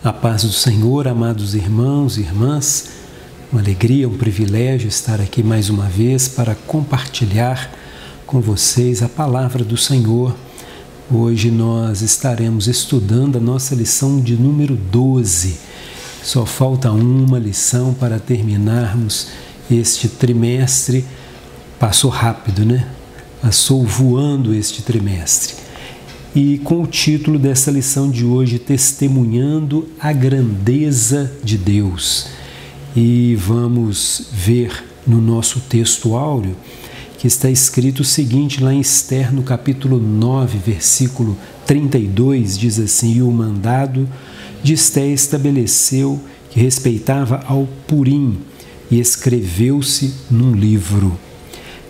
A paz do Senhor, amados irmãos e irmãs, uma alegria, um privilégio estar aqui mais uma vez para compartilhar com vocês a palavra do Senhor. Hoje nós estaremos estudando a nossa lição de número 12. Só falta uma lição para terminarmos este trimestre. Passou rápido, né? Passou voando este trimestre. E com o título dessa lição de hoje, Testemunhando a Grandeza de Deus. E vamos ver no nosso texto áureo que está escrito o seguinte, lá em Esther, no capítulo 9, versículo 32, diz assim: E o mandado de Esther estabeleceu que respeitava ao Purim, e escreveu-se num livro.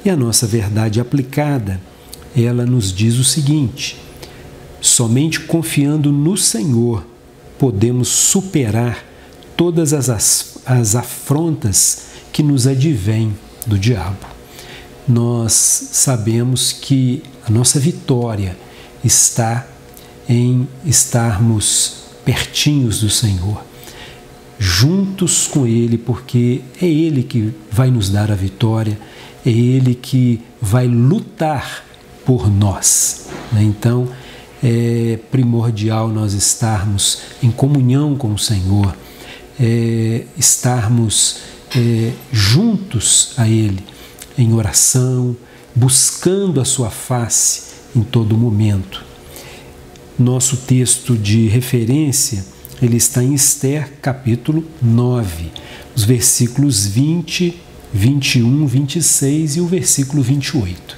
E a nossa verdade aplicada, ela nos diz o seguinte: somente confiando no Senhor podemos superar todas as afrontas que nos advêm do diabo. Nós sabemos que a nossa vitória está em estarmos pertinhos do Senhor, juntos com Ele, porque é Ele que vai nos dar a vitória, é Ele que vai lutar por nós. Então, é primordial nós estarmos em comunhão com o Senhor, estarmos juntos a Ele, em oração, buscando a sua face em todo momento. Nosso texto de referência, ele está em Esther, capítulo 9, os versículos 20, 21, 26 e o versículo 28.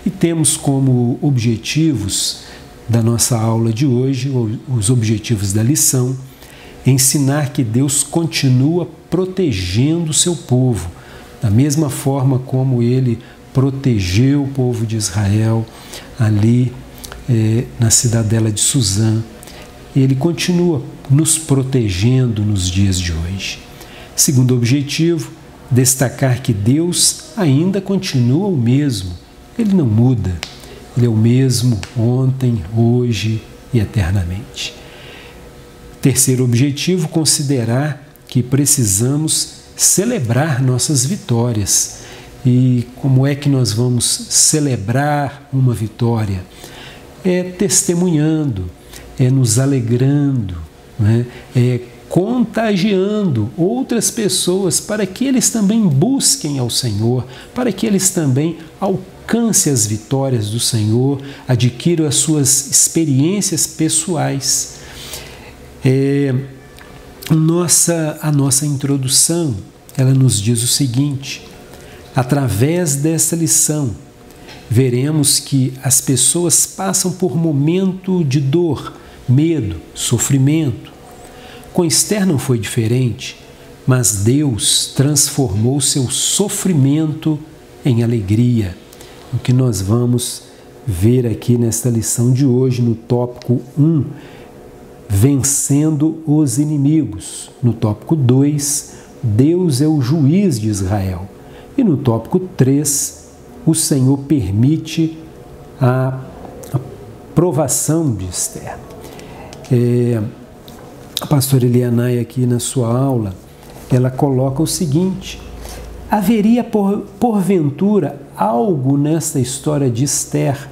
E temos como objetivos da nossa aula de hoje, os objetivos da lição, ensinar que Deus continua protegendo o seu povo, da mesma forma como Ele protegeu o povo de Israel ali na cidadela de Suzã. Ele continua nos protegendo nos dias de hoje. Segundo objetivo, destacar que Deus ainda continua o mesmo, Ele não muda. Ele é o mesmo ontem, hoje e eternamente. Terceiro objetivo, considerar que precisamos celebrar nossas vitórias. E como é que nós vamos celebrar uma vitória? É testemunhando, é nos alegrando, né? É contagiando outras pessoas para que eles também busquem ao Senhor, para que eles também alcancem as vitórias do Senhor, adquiram as suas experiências pessoais. A nossa introdução, ela nos diz o seguinte: através dessa lição, veremos que as pessoas passam por momento de dor, medo, sofrimento. Com Esther não foi diferente, mas Deus transformou seu sofrimento em alegria. O que nós vamos ver aqui nesta lição de hoje, no tópico 1, vencendo os inimigos. No tópico 2, Deus é o juiz de Israel. E no tópico 3, o Senhor permite a provação de Esther. A pastora Elianai, aqui na sua aula, ela coloca o seguinte: haveria porventura algo nesta história de Esther,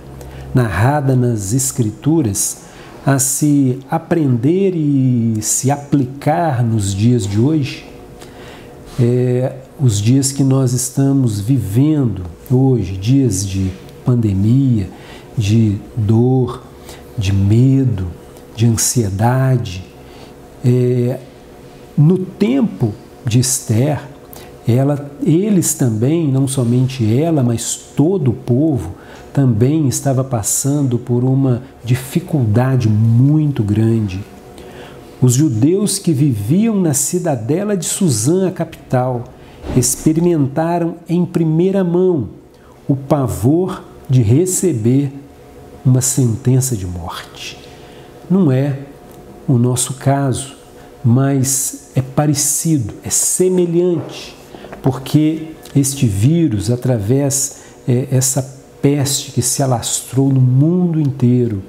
narrada nas Escrituras, a se aprender e se aplicar nos dias de hoje? Os dias que nós estamos vivendo hoje, dias de pandemia, de dor, de medo, de ansiedade. No tempo de Esther, eles também, não somente ela, mas todo o povo, também estava passando por uma dificuldade muito grande. Os judeus que viviam na cidadela de Suzã, a capital, experimentaram em primeira mão o pavor de receber uma sentença de morte. Não é o nosso caso, mas é parecido, é semelhante, porque este vírus, através essa peste que se alastrou no mundo inteiro,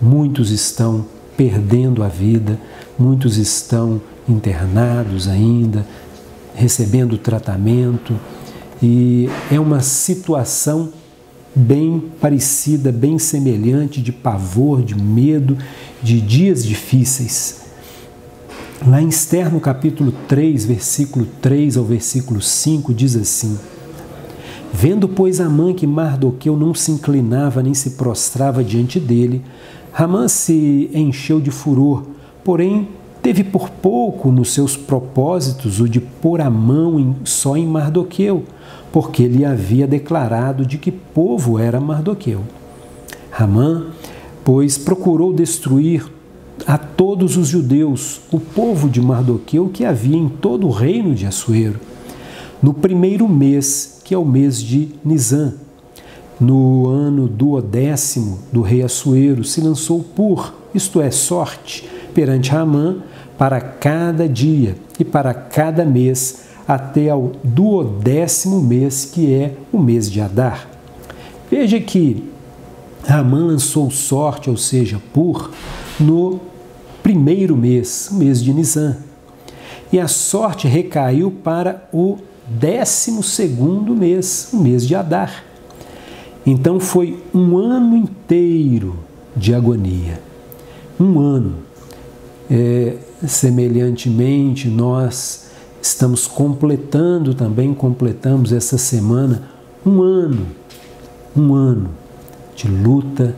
muitos estão perdendo a vida, muitos estão internados ainda, recebendo tratamento, e é uma situação bem parecida, bem semelhante, de pavor, de medo, de dias difíceis. Lá em Esther, no capítulo 3, versículo 3 ao versículo 5, diz assim: Vendo, pois, Amã que Mardoqueu não se inclinava nem se prostrava diante dele, Amã se encheu de furor, porém teve por pouco nos seus propósitos o de pôr a mão só em Mardoqueu, porque lhe havia declarado de que povo era Mardoqueu. Amã, pois, procurou destruir a todos os judeus, o povo de Mardoqueu que havia em todo o reino de Assuero, no primeiro mês, que é o mês de Nisã. No ano 12º do rei Assuero, se lançou isto é, sorte, perante Amã, para cada dia e para cada mês, até ao 12º mês, que é o mês de Adar. Veja que Amã lançou sorte, ou seja, no primeiro mês, o mês de Nisã. E a sorte recaiu para o 12º mês, o mês de Adar. Então foi um ano inteiro de agonia. Um ano. Semelhantemente, nós completamos essa semana um ano de luta,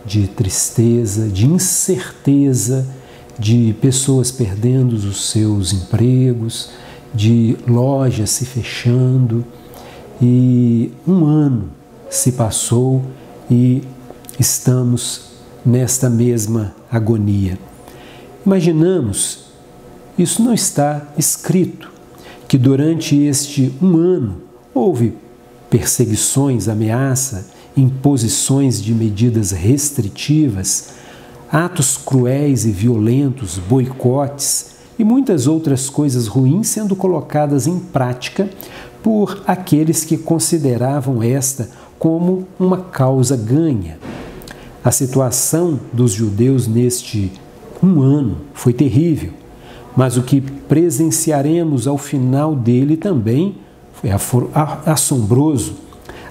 de tristeza, de incerteza, de pessoas perdendo os seus empregos, de lojas se fechando, e um ano se passou e estamos nesta mesma agonia. Imaginamos, isso não está escrito, que durante este um ano houve perseguições, ameaça, imposições de medidas restritivas, atos cruéis e violentos, boicotes e muitas outras coisas ruins sendo colocadas em prática por aqueles que consideravam esta como uma causa ganha. A situação dos judeus neste um ano foi terrível, mas o que presenciaremos ao final dele também foi assombroso.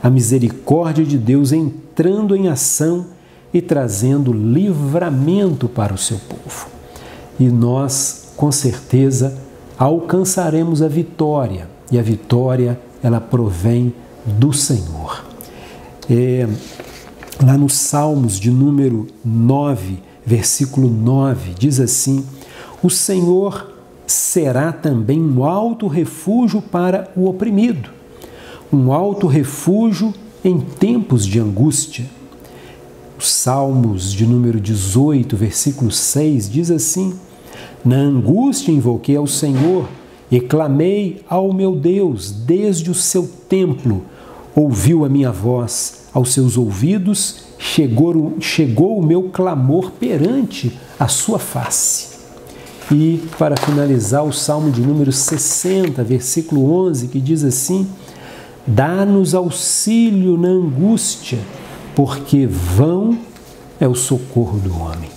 A misericórdia de Deus entrando em ação e trazendo livramento para o seu povo. E nós, com certeza, alcançaremos a vitória, e a vitória, ela provém do Senhor. Lá nos Salmos de número 9, versículo 9, diz assim: O Senhor será também um alto refúgio para o oprimido, um alto refúgio em tempos de angústia. Os Salmos de número 18, versículo 6, diz assim: Na angústia invoquei ao Senhor e clamei ao meu Deus desde o seu templo. Ouviu a minha voz, aos seus ouvidos chegou o meu clamor perante a sua face. E, para finalizar, o Salmo de número 60, versículo 11, que diz assim: Dá-nos auxílio na angústia, porque vão é o socorro do homem.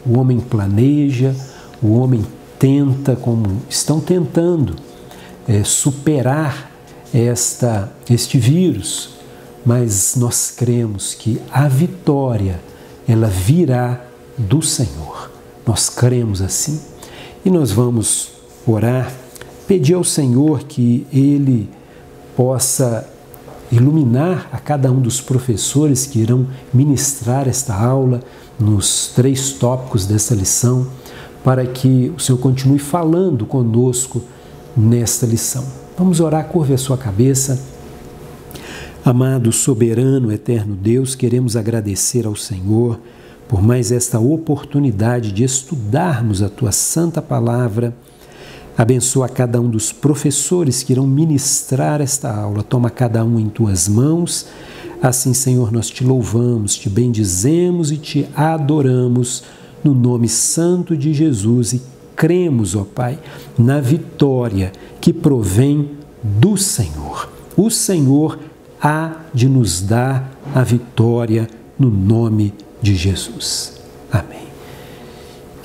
O homem planeja, o homem tenta, como estão tentando, superar este vírus, mas nós cremos que a vitória, ela virá do Senhor. Nós cremos assim e nós vamos orar, pedir ao Senhor que Ele possa iluminar a cada um dos professores que irão ministrar esta aula nos 3 tópicos dessa lição, para que o Senhor continue falando conosco nesta lição. Vamos orar, curve a sua cabeça. Amado, soberano, eterno Deus, queremos agradecer ao Senhor por mais esta oportunidade de estudarmos a Tua Santa Palavra. Abençoa cada um dos professores que irão ministrar esta aula. Toma cada um em Tuas mãos. Assim, Senhor, nós Te louvamos, Te bendizemos e Te adoramos no nome santo de Jesus e cremos, ó Pai, na vitória que provém do Senhor. O Senhor há de nos dar a vitória no nome de Jesus. Amém.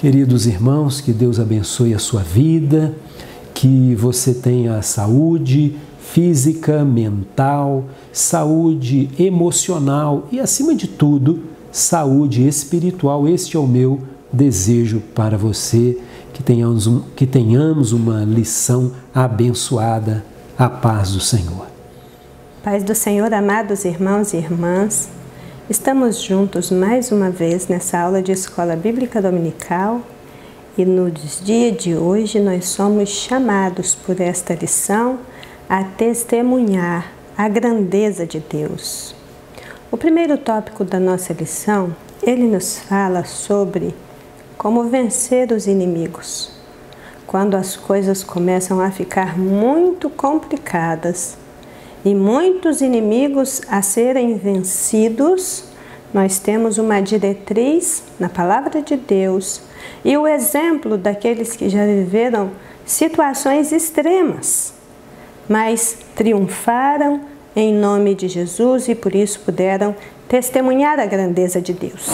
Queridos irmãos, que Deus abençoe a sua vida, que você tenha saúde física, mental, saúde emocional e, acima de tudo, saúde espiritual. Este é o meu desejo para você, que tenhamos uma lição abençoada. A paz do Senhor. Paz do Senhor, amados irmãos e irmãs. Estamos juntos mais uma vez nessa aula de Escola Bíblica Dominical e no dia de hoje nós somos chamados por esta lição a testemunhar a grandeza de Deus. O primeiro tópico da nossa lição, ele nos fala sobre como vencer os inimigos. Quando as coisas começam a ficar muito complicadas e muitos inimigos a serem vencidos, nós temos uma diretriz na Palavra de Deus e o exemplo daqueles que já viveram situações extremas, mas triunfaram em nome de Jesus e por isso puderam testemunhar a grandeza de Deus.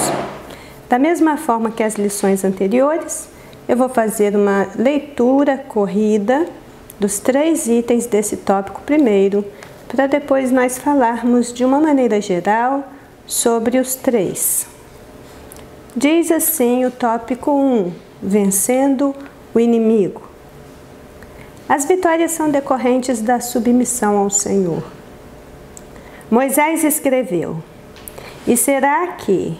Da mesma forma que as lições anteriores, eu vou fazer uma leitura corrida dos 3 itens desse tópico primeiro, para depois nós falarmos de uma maneira geral sobre os 3. Diz assim o tópico 1, vencendo o inimigo. As vitórias são decorrentes da submissão ao Senhor. Moisés escreveu: E será que,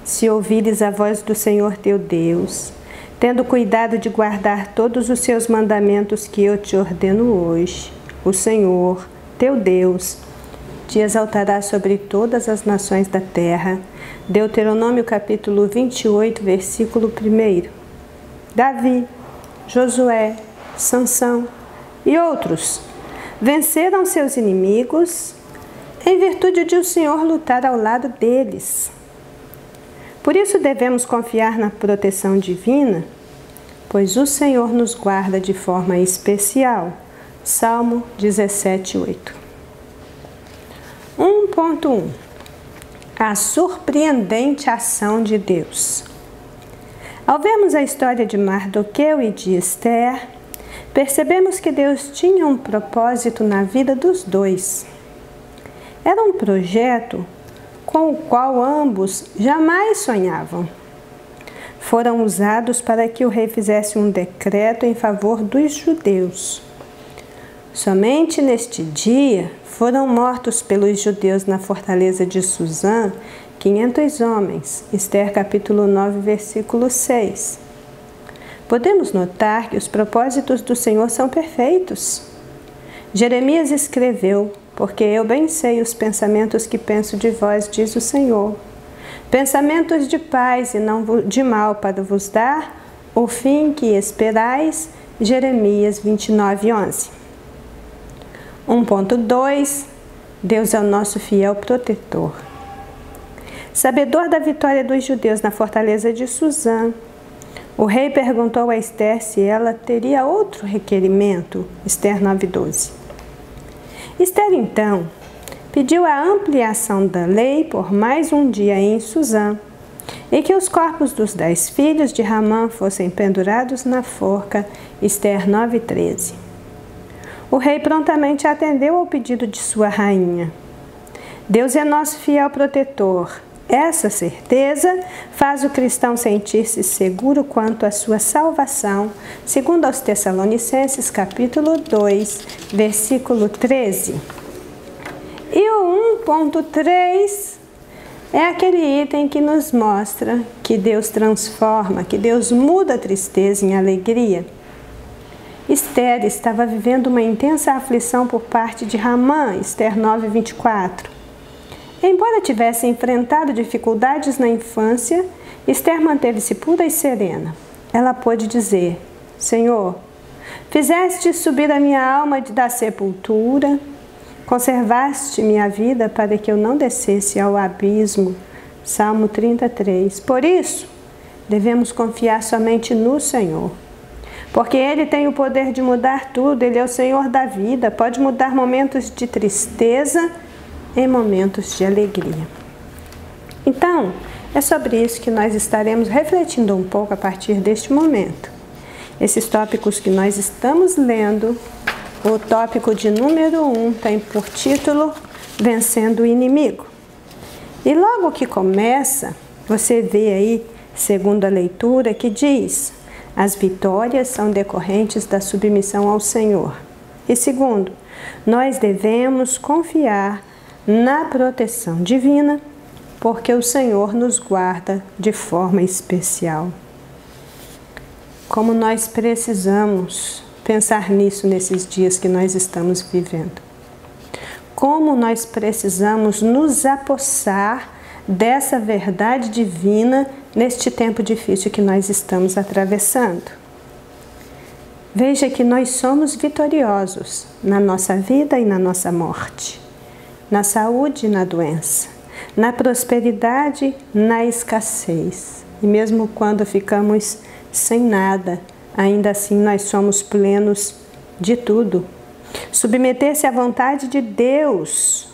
se ouvires a voz do Senhor teu Deus, tendo cuidado de guardar todos os seus mandamentos que eu te ordeno hoje, o Senhor, teu Deus, te exaltará sobre todas as nações da terra. Deuteronômio capítulo 28, versículo 1. Davi, Josué, Sansão e outros venceram seus inimigos em virtude de o Senhor lutar ao lado deles. Por isso devemos confiar na proteção divina, pois o Senhor nos guarda de forma especial. Salmo 17:8. 1.1 A surpreendente ação de Deus. Ao vermos a história de Mardoqueu e de Esther, percebemos que Deus tinha um propósito na vida dos dois. Era um projeto com o qual ambos jamais sonhavam. Foram usados para que o rei fizesse um decreto em favor dos judeus. Somente neste dia foram mortos pelos judeus na fortaleza de Suzã 500 homens. Esther capítulo 9, versículo 6. Podemos notar que os propósitos do Senhor são perfeitos. Jeremias escreveu: Porque eu bem sei os pensamentos que penso de vós, diz o Senhor. Pensamentos de paz e não de mal, para vos dar o fim que esperais. Jeremias 29:11. 1.2 Deus é o nosso fiel protetor. Sabedor da vitória dos judeus na fortaleza de Suzã, o rei perguntou a Esther se ela teria outro requerimento. Esther 9:12. Esther, então, pediu a ampliação da lei por mais um dia em Suzã e que os corpos dos 10 filhos de Ramã fossem pendurados na forca. Esther 9:13. O rei prontamente atendeu ao pedido de sua rainha. Deus é nosso fiel protetor. Essa certeza faz o cristão sentir-se seguro quanto à sua salvação, segundo aos Tessalonicenses, capítulo 2, versículo 13. E o 1.3 é aquele item que nos mostra que Deus transforma, que Deus muda a tristeza em alegria. Esther estava vivendo uma intensa aflição por parte de Ramã, Esther 9:24. Embora tivesse enfrentado dificuldades na infância, Esther manteve-se pura e serena. Ela pôde dizer: Senhor, fizeste subir a minha alma da sepultura, conservaste minha vida para que eu não descesse ao abismo. Salmo 33. Por isso, devemos confiar somente no Senhor. Porque Ele tem o poder de mudar tudo, Ele é o Senhor da vida, pode mudar momentos de tristeza em momentos de alegria. Então, É sobre isso que nós estaremos refletindo um pouco a partir deste momento. Esses tópicos que nós estamos lendo, o tópico de número 1 tem por título Vencendo o Inimigo. E logo que começa, você vê aí, segundo a leitura, que diz: as vitórias são decorrentes da submissão ao Senhor. E segundo, nós devemos confiar na proteção divina, porque o Senhor nos guarda de forma especial. Como nós precisamos pensar nisso nesses dias que nós estamos vivendo. Como nós precisamos nos apossar dessa verdade divina neste tempo difícil que nós estamos atravessando. Veja que nós somos vitoriosos na nossa vida e na nossa morte, na saúde e na doença, na prosperidade, na escassez. E mesmo quando ficamos sem nada, ainda assim nós somos plenos de tudo. Submeter-se à vontade de Deus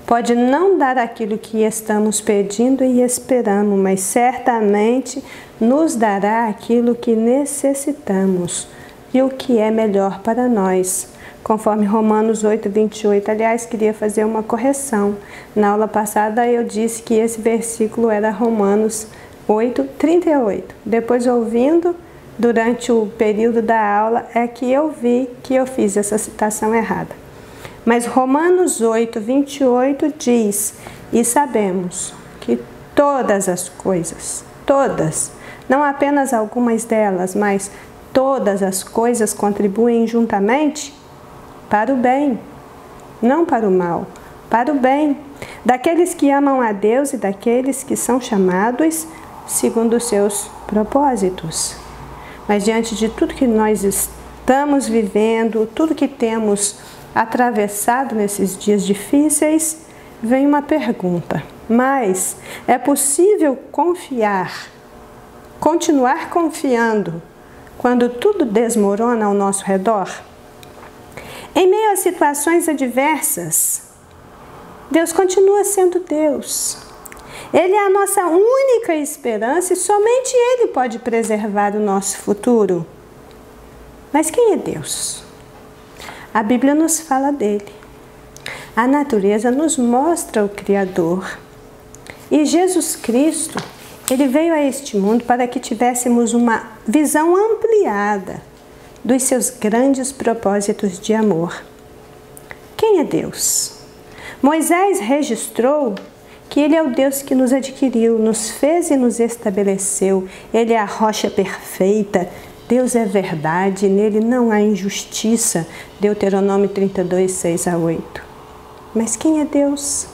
pode não dar aquilo que estamos pedindo e esperamos, mas certamente nos dará aquilo que necessitamos e o que é melhor para nós, conforme Romanos 8:28. Aliás, queria fazer uma correção. Na aula passada eu disse que esse versículo era Romanos 8:38. Depois, ouvindo durante o período da aula, é que eu vi que eu fiz essa citação errada. Mas Romanos 8:28 diz: e sabemos que todas as coisas, todas, não apenas algumas delas, mas todas as coisas contribuem juntamente para o bem, não para o mal, para o bem, daqueles que amam a Deus e daqueles que são chamados segundo os seus propósitos. Mas diante de tudo que nós estamos vivendo, tudo que temos atravessado nesses dias difíceis, vem uma pergunta: mas é possível confiar, continuar confiando, quando tudo desmorona ao nosso redor? Em meio a situações adversas, Deus continua sendo Deus. Ele é a nossa única esperança e somente Ele pode preservar o nosso futuro. Mas quem é Deus? A Bíblia nos fala dele. A natureza nos mostra o Criador. E Jesus Cristo, Ele veio a este mundo para que tivéssemos uma visão ampliada dos seus grandes propósitos de amor. Quem é Deus? Moisés registrou que Ele é o Deus que nos adquiriu, nos fez e nos estabeleceu. Ele é a rocha perfeita. Deus é verdade, nele não há injustiça. Deuteronômio 32, 6-8. Mas quem é Deus?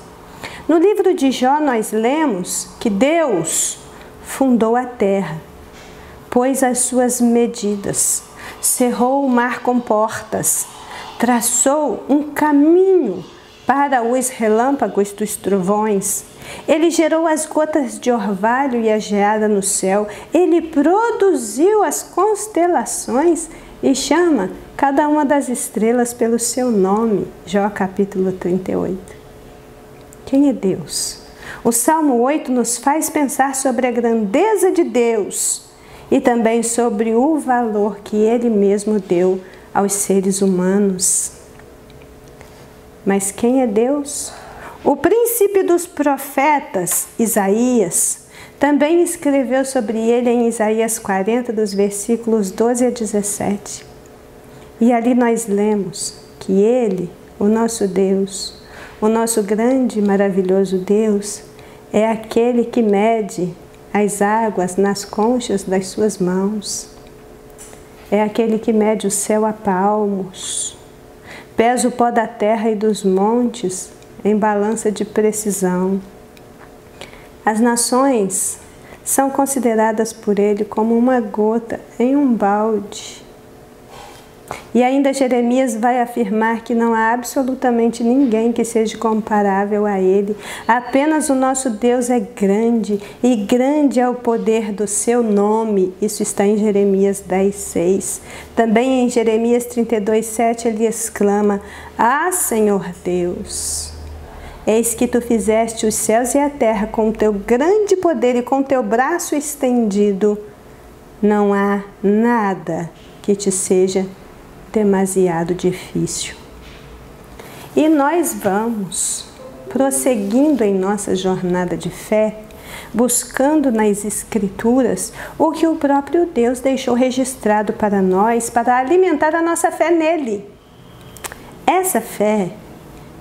No livro de Jó nós lemos que Deus fundou a terra, pôs as suas medidas, cerrou o mar com portas, traçou um caminho para os relâmpagos dos trovões. Ele gerou as gotas de orvalho e a geada no céu. Ele produziu as constelações e chama cada uma das estrelas pelo seu nome. Jó capítulo 38. Quem é Deus? O Salmo 8 nos faz pensar sobre a grandeza de Deus e também sobre o valor que Ele mesmo deu aos seres humanos. Mas quem é Deus? O príncipe dos profetas, Isaías, também escreveu sobre ele em Isaías 40, dos versículos 12 a 17. E ali nós lemos que Ele, o nosso Deus, o nosso grande e maravilhoso Deus, é aquele que mede as águas nas conchas das suas mãos. É aquele que mede o céu a palmos, pesa o pó da terra e dos montes em balança de precisão. As nações são consideradas por Ele como uma gota em um balde. E ainda Jeremias vai afirmar que não há absolutamente ninguém que seja comparável a Ele. Apenas o nosso Deus é grande, e grande é o poder do seu nome. Isso está em Jeremias 10:6. Também em Jeremias 32:7 ele exclama: Ah, Senhor Deus! Eis que tu fizeste os céus e a terra com o teu grande poder e com o teu braço estendido. Não há nada que te seja demasiado difícil. E nós vamos prosseguindo em nossa jornada de fé, buscando nas Escrituras o que o próprio Deus deixou registrado para nós, para alimentar a nossa fé nele. Essa fé,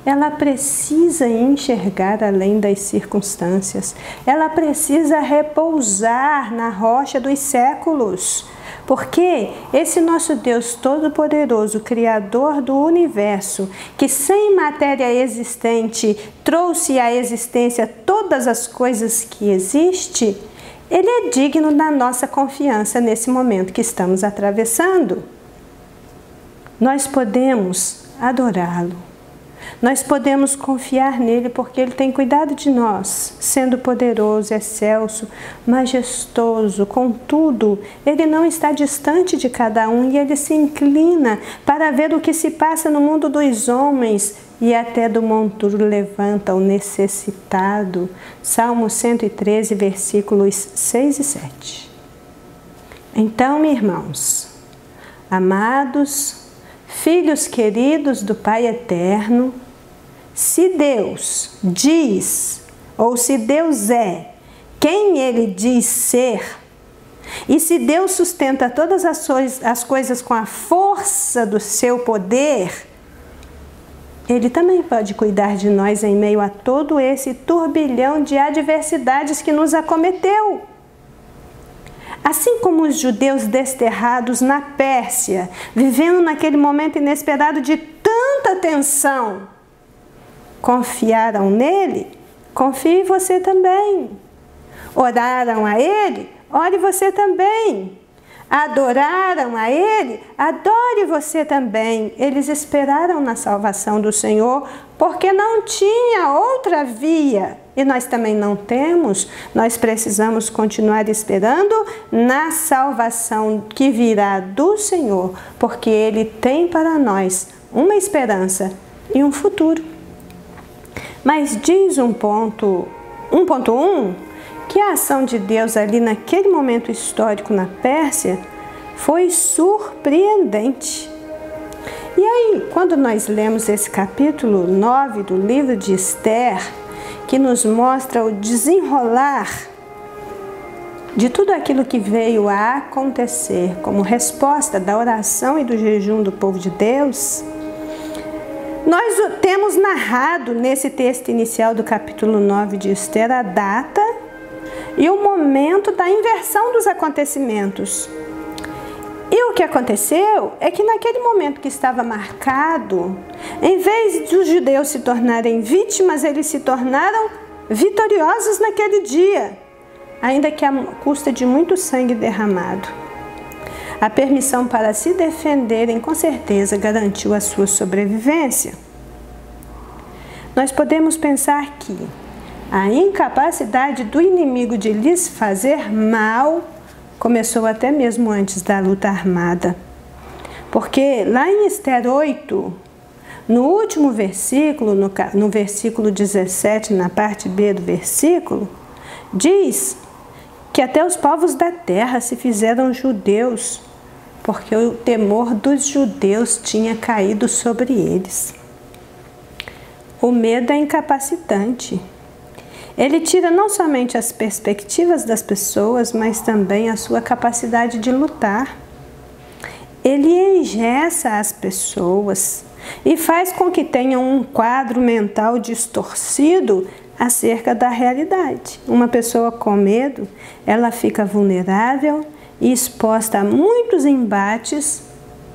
ela precisa enxergar além das circunstâncias, ela precisa repousar na rocha dos séculos, porque esse nosso Deus Todo-Poderoso, Criador do Universo, que sem matéria existente trouxe à existência todas as coisas que existem, Ele é digno da nossa confiança nesse momento que estamos atravessando. Nós podemos adorá-lo, nós podemos confiar nele porque ele tem cuidado de nós, sendo poderoso, excelso, majestoso. Contudo, ele não está distante de cada um e ele se inclina para ver o que se passa no mundo dos homens e até do monturo levanta o necessitado. Salmo 113, versículos 6 e 7. Então, irmãos, amados, filhos queridos do Pai Eterno, se Deus diz, ou se Deus é quem Ele diz ser, e se Deus sustenta todas as coisas com a força do seu poder, Ele também pode cuidar de nós em meio a todo esse turbilhão de adversidades que nos acometeu. Assim como os judeus desterrados na Pérsia, vivendo naquele momento inesperado de tanta tensão, confiaram nele, confie você também. Oraram a ele, ore você também. Adoraram a ele, adore você também. Eles esperaram na salvação do Senhor, porque não tinha outra via. E nós também não temos, nós precisamos continuar esperando na salvação que virá do Senhor, porque Ele tem para nós uma esperança e um futuro. Mas diz 1.1 que a ação de Deus ali naquele momento histórico na Pérsia foi surpreendente. E aí, quando nós lemos esse capítulo 9 do livro de Esther, que nos mostra o desenrolar de tudo aquilo que veio a acontecer como resposta da oração e do jejum do povo de Deus, nós temos narrado nesse texto inicial do capítulo 9 de Esther a data e o momento da inversão dos acontecimentos. E o que aconteceu é que naquele momento que estava marcado, em vez dos judeus se tornarem vítimas, eles se tornaram vitoriosos naquele dia, ainda que à custa de muito sangue derramado. A permissão para se defenderem com certeza garantiu a sua sobrevivência. Nós podemos pensar que a incapacidade do inimigo de lhes fazer mal começou até mesmo antes da luta armada. Porque lá em Esther 8, no último versículo, no versículo 17, na parte B do versículo, diz que até os povos da terra se fizeram judeus, porque o temor dos judeus tinha caído sobre eles. O medo é incapacitante. Ele tira não somente as perspectivas das pessoas, mas também a sua capacidade de lutar. Ele engessa as pessoas e faz com que tenham um quadro mental distorcido acerca da realidade. Uma pessoa com medo, ela fica vulnerável e exposta a muitos embates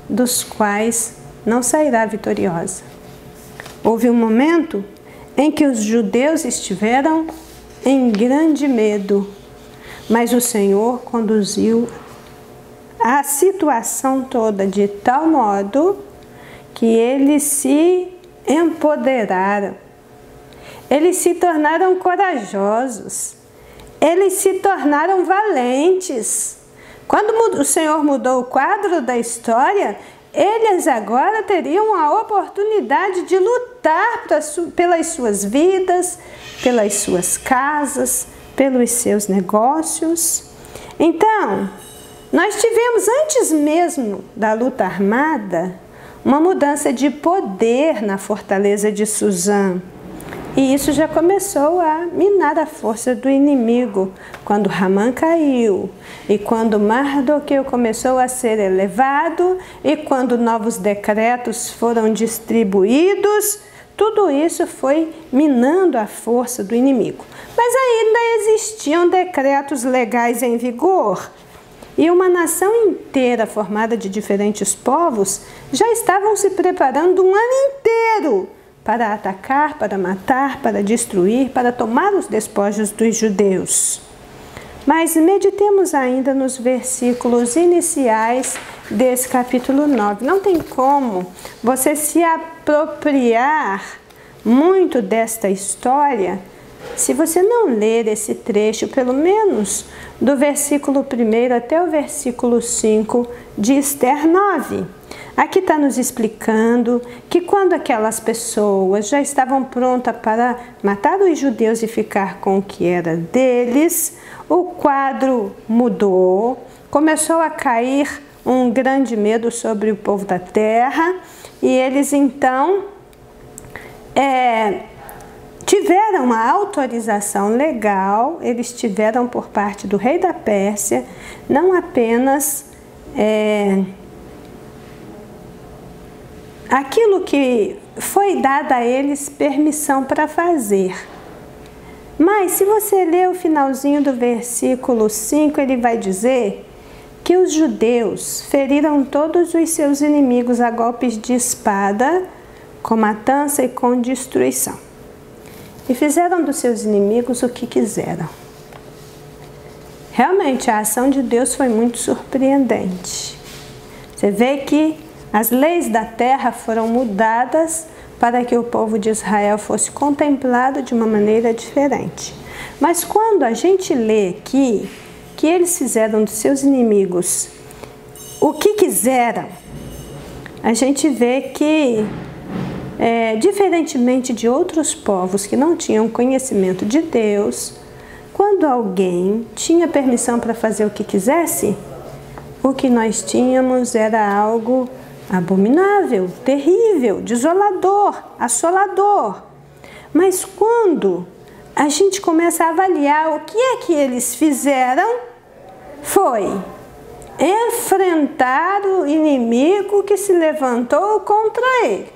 dos quais não sairá vitoriosa. Houve um momento em que os judeus estiveram em grande medo, mas o Senhor conduziu a situação toda de tal modo que eles se empoderaram, eles se tornaram corajosos, eles se tornaram valentes. Quando o Senhor mudou o quadro da história, eles agora teriam a oportunidade de lutar pelas suas vidas, pelas suas casas, pelos seus negócios. Então, nós tivemos, antes mesmo da luta armada, uma mudança de poder na fortaleza de Suzã. E isso já começou a minar a força do inimigo, quando Ramã caiu, e quando Mardoqueu começou a ser elevado, e quando novos decretos foram distribuídos, tudo isso foi minando a força do inimigo. Mas ainda existiam decretos legais em vigor, e uma nação inteira formada de diferentes povos já estavam se preparando um ano inteiro para atacar, para matar, para destruir, para tomar os despojos dos judeus. Mas meditemos ainda nos versículos iniciais desse capítulo 9. Não tem como você se apropriar muito desta história se você não ler esse trecho, pelo menos do versículo 1 até o versículo 5 de Esther 9. Aqui está nos explicando que quando aquelas pessoas já estavam prontas para matar os judeus e ficar com o que era deles, o quadro mudou, começou a cair um grande medo sobre o povo da terra, e eles então tiveram uma autorização legal, eles tiveram por parte do rei da Pérsia, não apenas aquilo que foi dado a eles permissão para fazer. Mas se você ler o finalzinho do versículo 5, ele vai dizer que os judeus feriram todos os seus inimigos a golpes de espada, com matança e com destruição. E fizeram dos seus inimigos o que quiseram. Realmente, a ação de Deus foi muito surpreendente. Você vê que as leis da terra foram mudadas para que o povo de Israel fosse contemplado de uma maneira diferente. Mas quando a gente lê aqui que eles fizeram dos seus inimigos o que quiseram, a gente vê que, diferentemente de outros povos que não tinham conhecimento de Deus, quando alguém tinha permissão para fazer o que quisesse, o que nós tínhamos era algo abominável, terrível, desolador, assolador. Mas quando a gente começa a avaliar o que é que eles fizeram, foi enfrentar o inimigo que se levantou contra ele.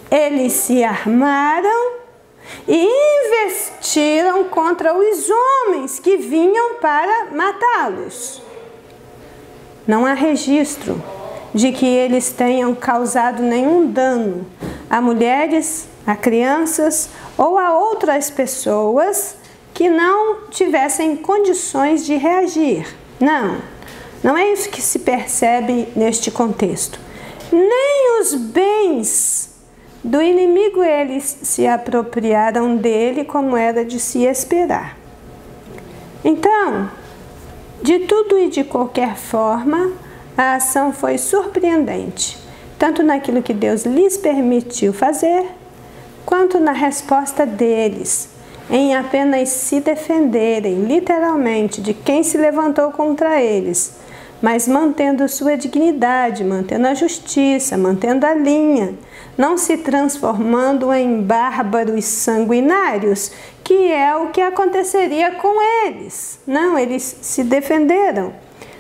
Eles se armaram e investiram contra os homens que vinham para matá-los. Não há registro de que eles tenham causado nenhum dano a mulheres, a crianças ou a outras pessoas que não tivessem condições de reagir. Não é isso que se percebe neste contexto. Nem os bens do inimigo eles se apropriaram dele como era de se esperar. Então, de tudo e de qualquer forma, a ação foi surpreendente, tanto naquilo que Deus lhes permitiu fazer, quanto na resposta deles, em apenas se defenderem, literalmente, de quem se levantou contra eles, mas mantendo sua dignidade, mantendo a justiça, mantendo a linha, não se transformando em bárbaros sanguinários, que é o que aconteceria com eles. Não, eles se defenderam.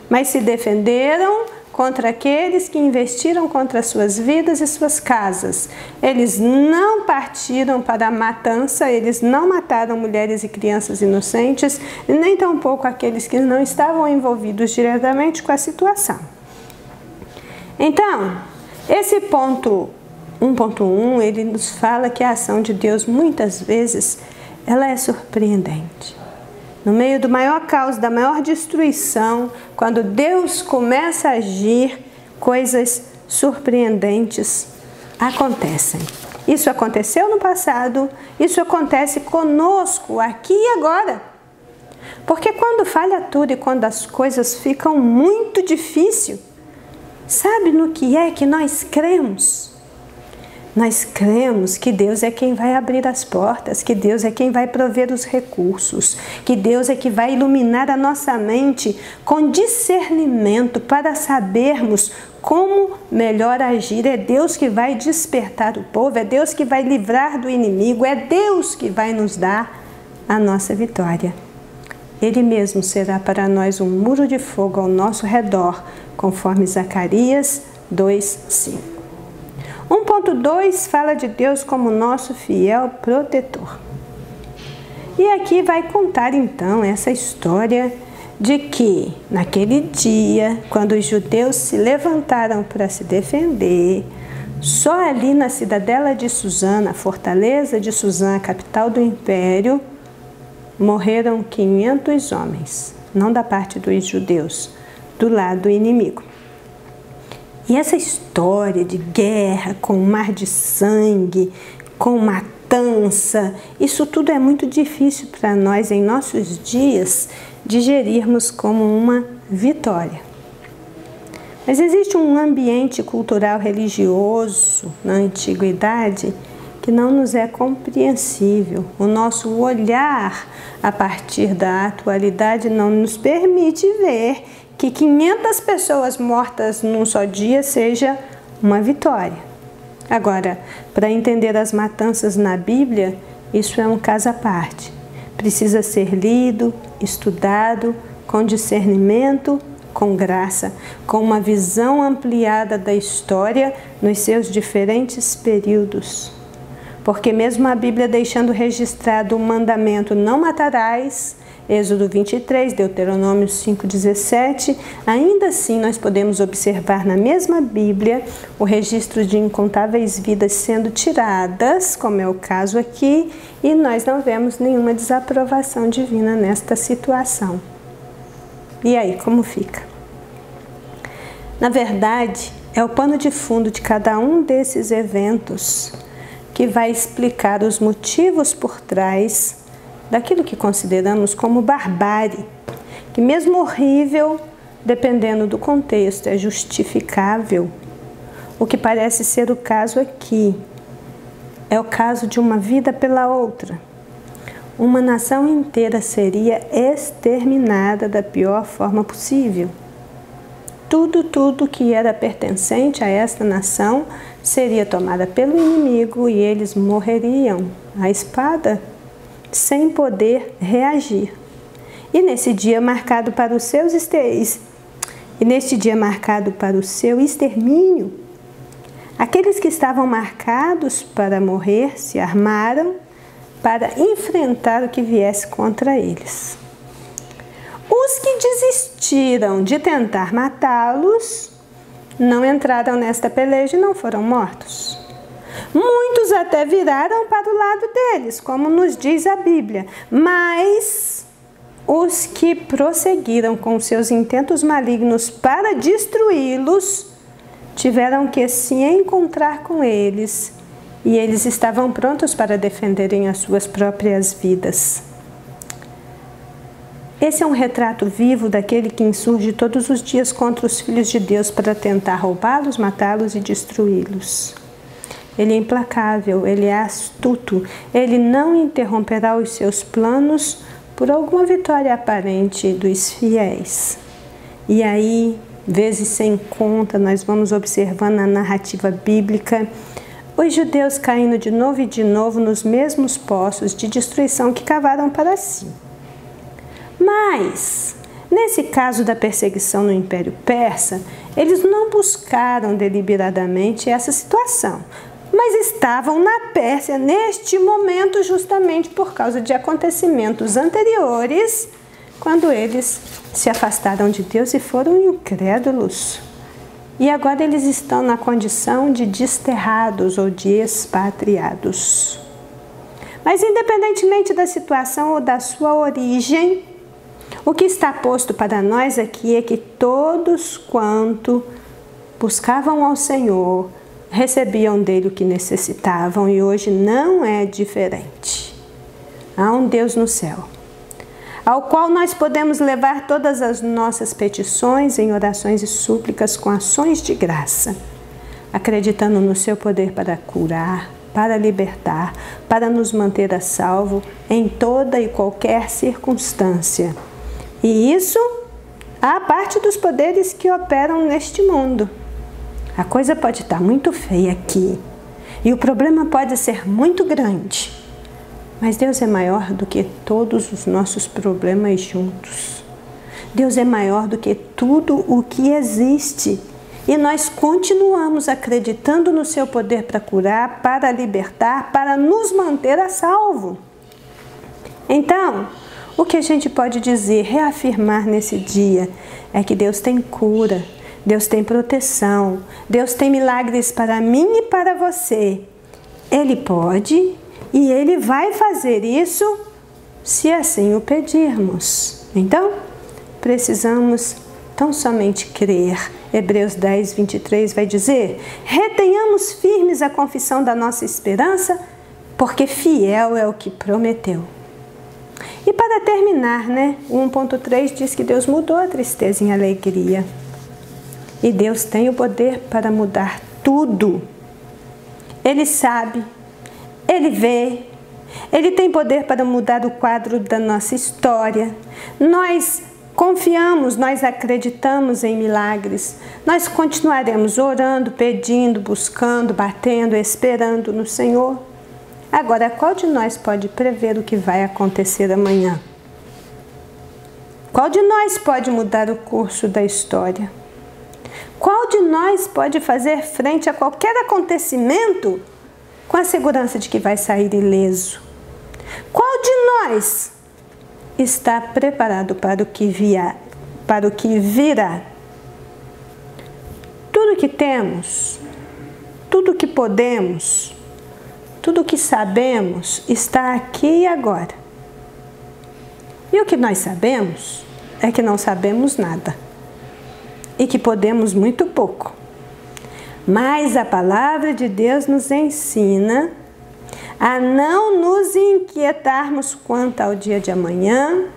Mas se defenderam contra aqueles que investiram contra suas vidas e suas casas. Eles não partiram para a matança, eles não mataram mulheres e crianças inocentes, nem tampouco aqueles que não estavam envolvidos diretamente com a situação. Então, esse ponto 1.1, ele nos fala que a ação de Deus, muitas vezes, ela é surpreendente. No meio do maior caos, da maior destruição, quando Deus começa a agir, coisas surpreendentes acontecem. Isso aconteceu no passado, isso acontece conosco aqui e agora. Porque quando falha tudo e quando as coisas ficam muito difíceis, Sabe no que é que nós cremos? Nós cremos que Deus é quem vai abrir as portas, que Deus é quem vai prover os recursos, que Deus é que vai iluminar a nossa mente com discernimento para sabermos como melhor agir. É Deus que vai despertar o povo, é Deus que vai livrar do inimigo, é Deus que vai nos dar a nossa vitória. Ele mesmo será para nós um muro de fogo ao nosso redor, conforme Zacarias 2:5. 1.2 fala de Deus como nosso fiel protetor. E aqui vai contar então essa história de que naquele dia, quando os judeus se levantaram para se defender, só ali na cidadela de Suzã, a fortaleza de Suzã, a capital do império, morreram 500 homens, não da parte dos judeus, do lado inimigo. E essa história de guerra, com mar de sangue, com matança, isso tudo é muito difícil para nós, em nossos dias, digerirmos como uma vitória. Mas existe um ambiente cultural religioso na antiguidade que não nos é compreensível. O nosso olhar a partir da atualidade não nos permite ver que 500 pessoas mortas num só dia seja uma vitória. Agora, para entender as matanças na Bíblia, isso é um caso à parte. Precisa ser lido, estudado, com discernimento, com graça, com uma visão ampliada da história nos seus diferentes períodos. Porque mesmo a Bíblia deixando registrado o mandamento não matarás, Êxodo 23, Deuteronômio 5,17, ainda assim nós podemos observar na mesma Bíblia o registro de incontáveis vidas sendo tiradas, como é o caso aqui, e nós não vemos nenhuma desaprovação divina nesta situação. E aí, como fica? Na verdade, é o pano de fundo de cada um desses eventos que vai explicar os motivos por trás daquilo que consideramos como barbárie, que mesmo horrível, dependendo do contexto, é justificável. O que parece ser o caso aqui é o caso de uma vida pela outra. Uma nação inteira seria exterminada da pior forma possível. Tudo que era pertencente a esta nação seria tomada pelo inimigo e eles morreriam à espada, sem poder reagir. E nesse dia marcado para o seu extermínio, aqueles que estavam marcados para morrer se armaram para enfrentar o que viesse contra eles. Os que desistiram de tentar matá-los não entraram nesta peleja e não foram mortos. Muitos até viraram para o lado deles, como nos diz a Bíblia, mas os que prosseguiram com seus intentos malignos para destruí-los tiveram que se encontrar com eles e eles estavam prontos para defenderem as suas próprias vidas. Esse é um retrato vivo daquele que insurge todos os dias contra os filhos de Deus para tentar roubá-los, matá-los e destruí-los. Ele é implacável, ele é astuto, ele não interromperá os seus planos por alguma vitória aparente dos fiéis. E aí, vezes sem conta, nós vamos observando na narrativa bíblica os judeus caindo de novo e de novo nos mesmos poços de destruição que cavaram para si. Mas, nesse caso da perseguição no Império Persa, eles não buscaram deliberadamente essa situação, mas estavam na Pérsia neste momento justamente por causa de acontecimentos anteriores, quando eles se afastaram de Deus e foram incrédulos. E agora eles estão na condição de desterrados ou de expatriados. Mas independentemente da situação ou da sua origem, o que está posto para nós aqui é que todos quanto buscavam ao Senhor recebiam dele o que necessitavam e hoje não é diferente. Há um Deus no céu. ao qual nós podemos levar todas as nossas petições em orações e súplicas com ações de graça, acreditando no seu poder para curar, para libertar, para nos manter a salvo em toda e qualquer circunstância. E isso à parte dos poderes que operam neste mundo. A coisa pode estar muito feia aqui e o problema pode ser muito grande, mas Deus é maior do que todos os nossos problemas juntos. Deus é maior do que tudo o que existe. E nós continuamos acreditando no seu poder para curar, para libertar, para nos manter a salvo. Então, o que a gente pode dizer, reafirmar nesse dia, é que Deus tem cura, Deus tem proteção, Deus tem milagres para mim e para você. Ele pode e Ele vai fazer isso se assim o pedirmos. Então, precisamos tão somente crer. Hebreus 10, 23 vai dizer: retenhamos firmes a confissão da nossa esperança, porque fiel é o que prometeu. E para terminar, o 1.3 diz que Deus mudou a tristeza em alegria. E Deus tem o poder para mudar tudo. Ele sabe, Ele vê, Ele tem poder para mudar o quadro da nossa história. Nós confiamos, nós acreditamos em milagres. Nós continuaremos orando, pedindo, buscando, batendo, esperando no Senhor. Agora, qual de nós pode prever o que vai acontecer amanhã? Qual de nós pode mudar o curso da história? Qual de nós pode fazer frente a qualquer acontecimento com a segurança de que vai sair ileso? Qual de nós está preparado para o que virá? Tudo que temos, tudo que podemos, tudo que sabemos está aqui e agora. E o que nós sabemos é que não sabemos nada e que podemos muito pouco. Mas a palavra de Deus nos ensina a não nos inquietarmos quanto ao dia de amanhã,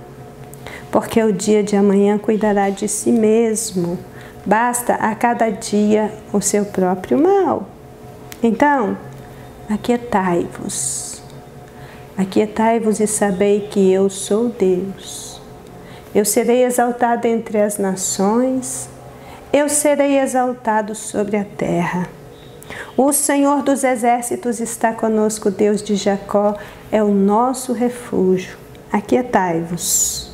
porque o dia de amanhã cuidará de si mesmo. Basta a cada dia o seu próprio mal. Então, aquietai-vos. Aquietai-vos e sabei que eu sou Deus. Eu serei exaltado entre as nações, eu serei exaltado sobre a terra. O Senhor dos exércitos está conosco, Deus de Jacó é o nosso refúgio. Aquietai-vos.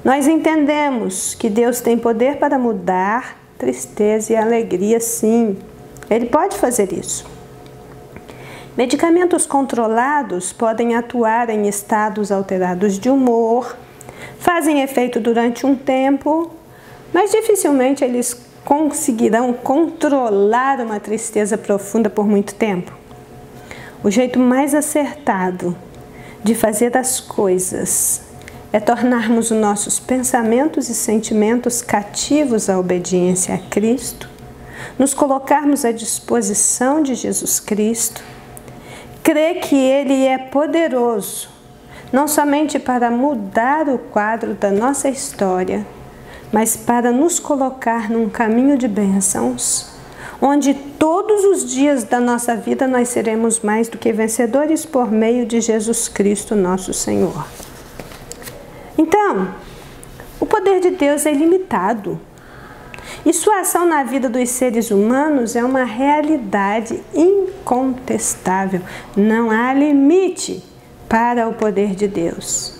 Nós entendemos que Deus tem poder para mudar tristeza e alegria, sim. Ele pode fazer isso. Medicamentos controlados podem atuar em estados alterados de humor, fazem efeito durante um tempo, mas dificilmente eles conseguirão controlar uma tristeza profunda por muito tempo. O jeito mais acertado de fazer as coisas é tornarmos os nossos pensamentos e sentimentos cativos à obediência a Cristo, nos colocarmos à disposição de Jesus Cristo, crer que Ele é poderoso, não somente para mudar o quadro da nossa história, mas para nos colocar num caminho de bênçãos, onde todos os dias da nossa vida nós seremos mais do que vencedores por meio de Jesus Cristo, nosso Senhor. Então, o poder de Deus é ilimitado. E sua ação na vida dos seres humanos é uma realidade incontestável. Não há limite para o poder de Deus.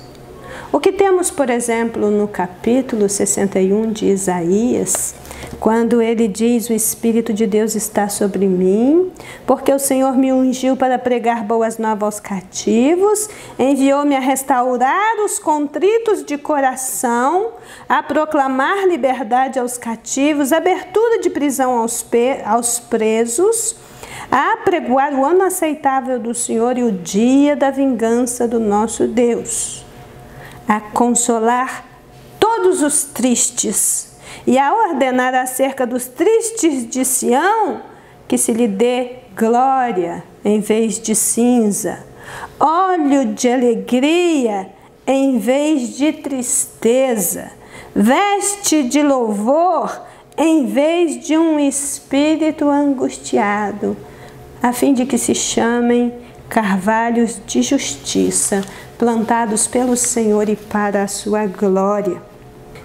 O que temos, por exemplo, no capítulo 61 de Isaías, quando ele diz: o Espírito de Deus está sobre mim, porque o Senhor me ungiu para pregar boas novas aos cativos, enviou-me a restaurar os contritos de coração, a proclamar liberdade aos cativos, abertura de prisão aos presos, a apregoar o ano aceitável do Senhor e o dia da vingança do nosso Deus, a consolar todos os tristes e a ordenar acerca dos tristes de Sião que se lhe dê glória em vez de cinza, óleo de alegria em vez de tristeza, veste de louvor em vez de um espírito angustiado, a fim de que se chamem carvalhos de justiça, plantados pelo Senhor e para a sua glória.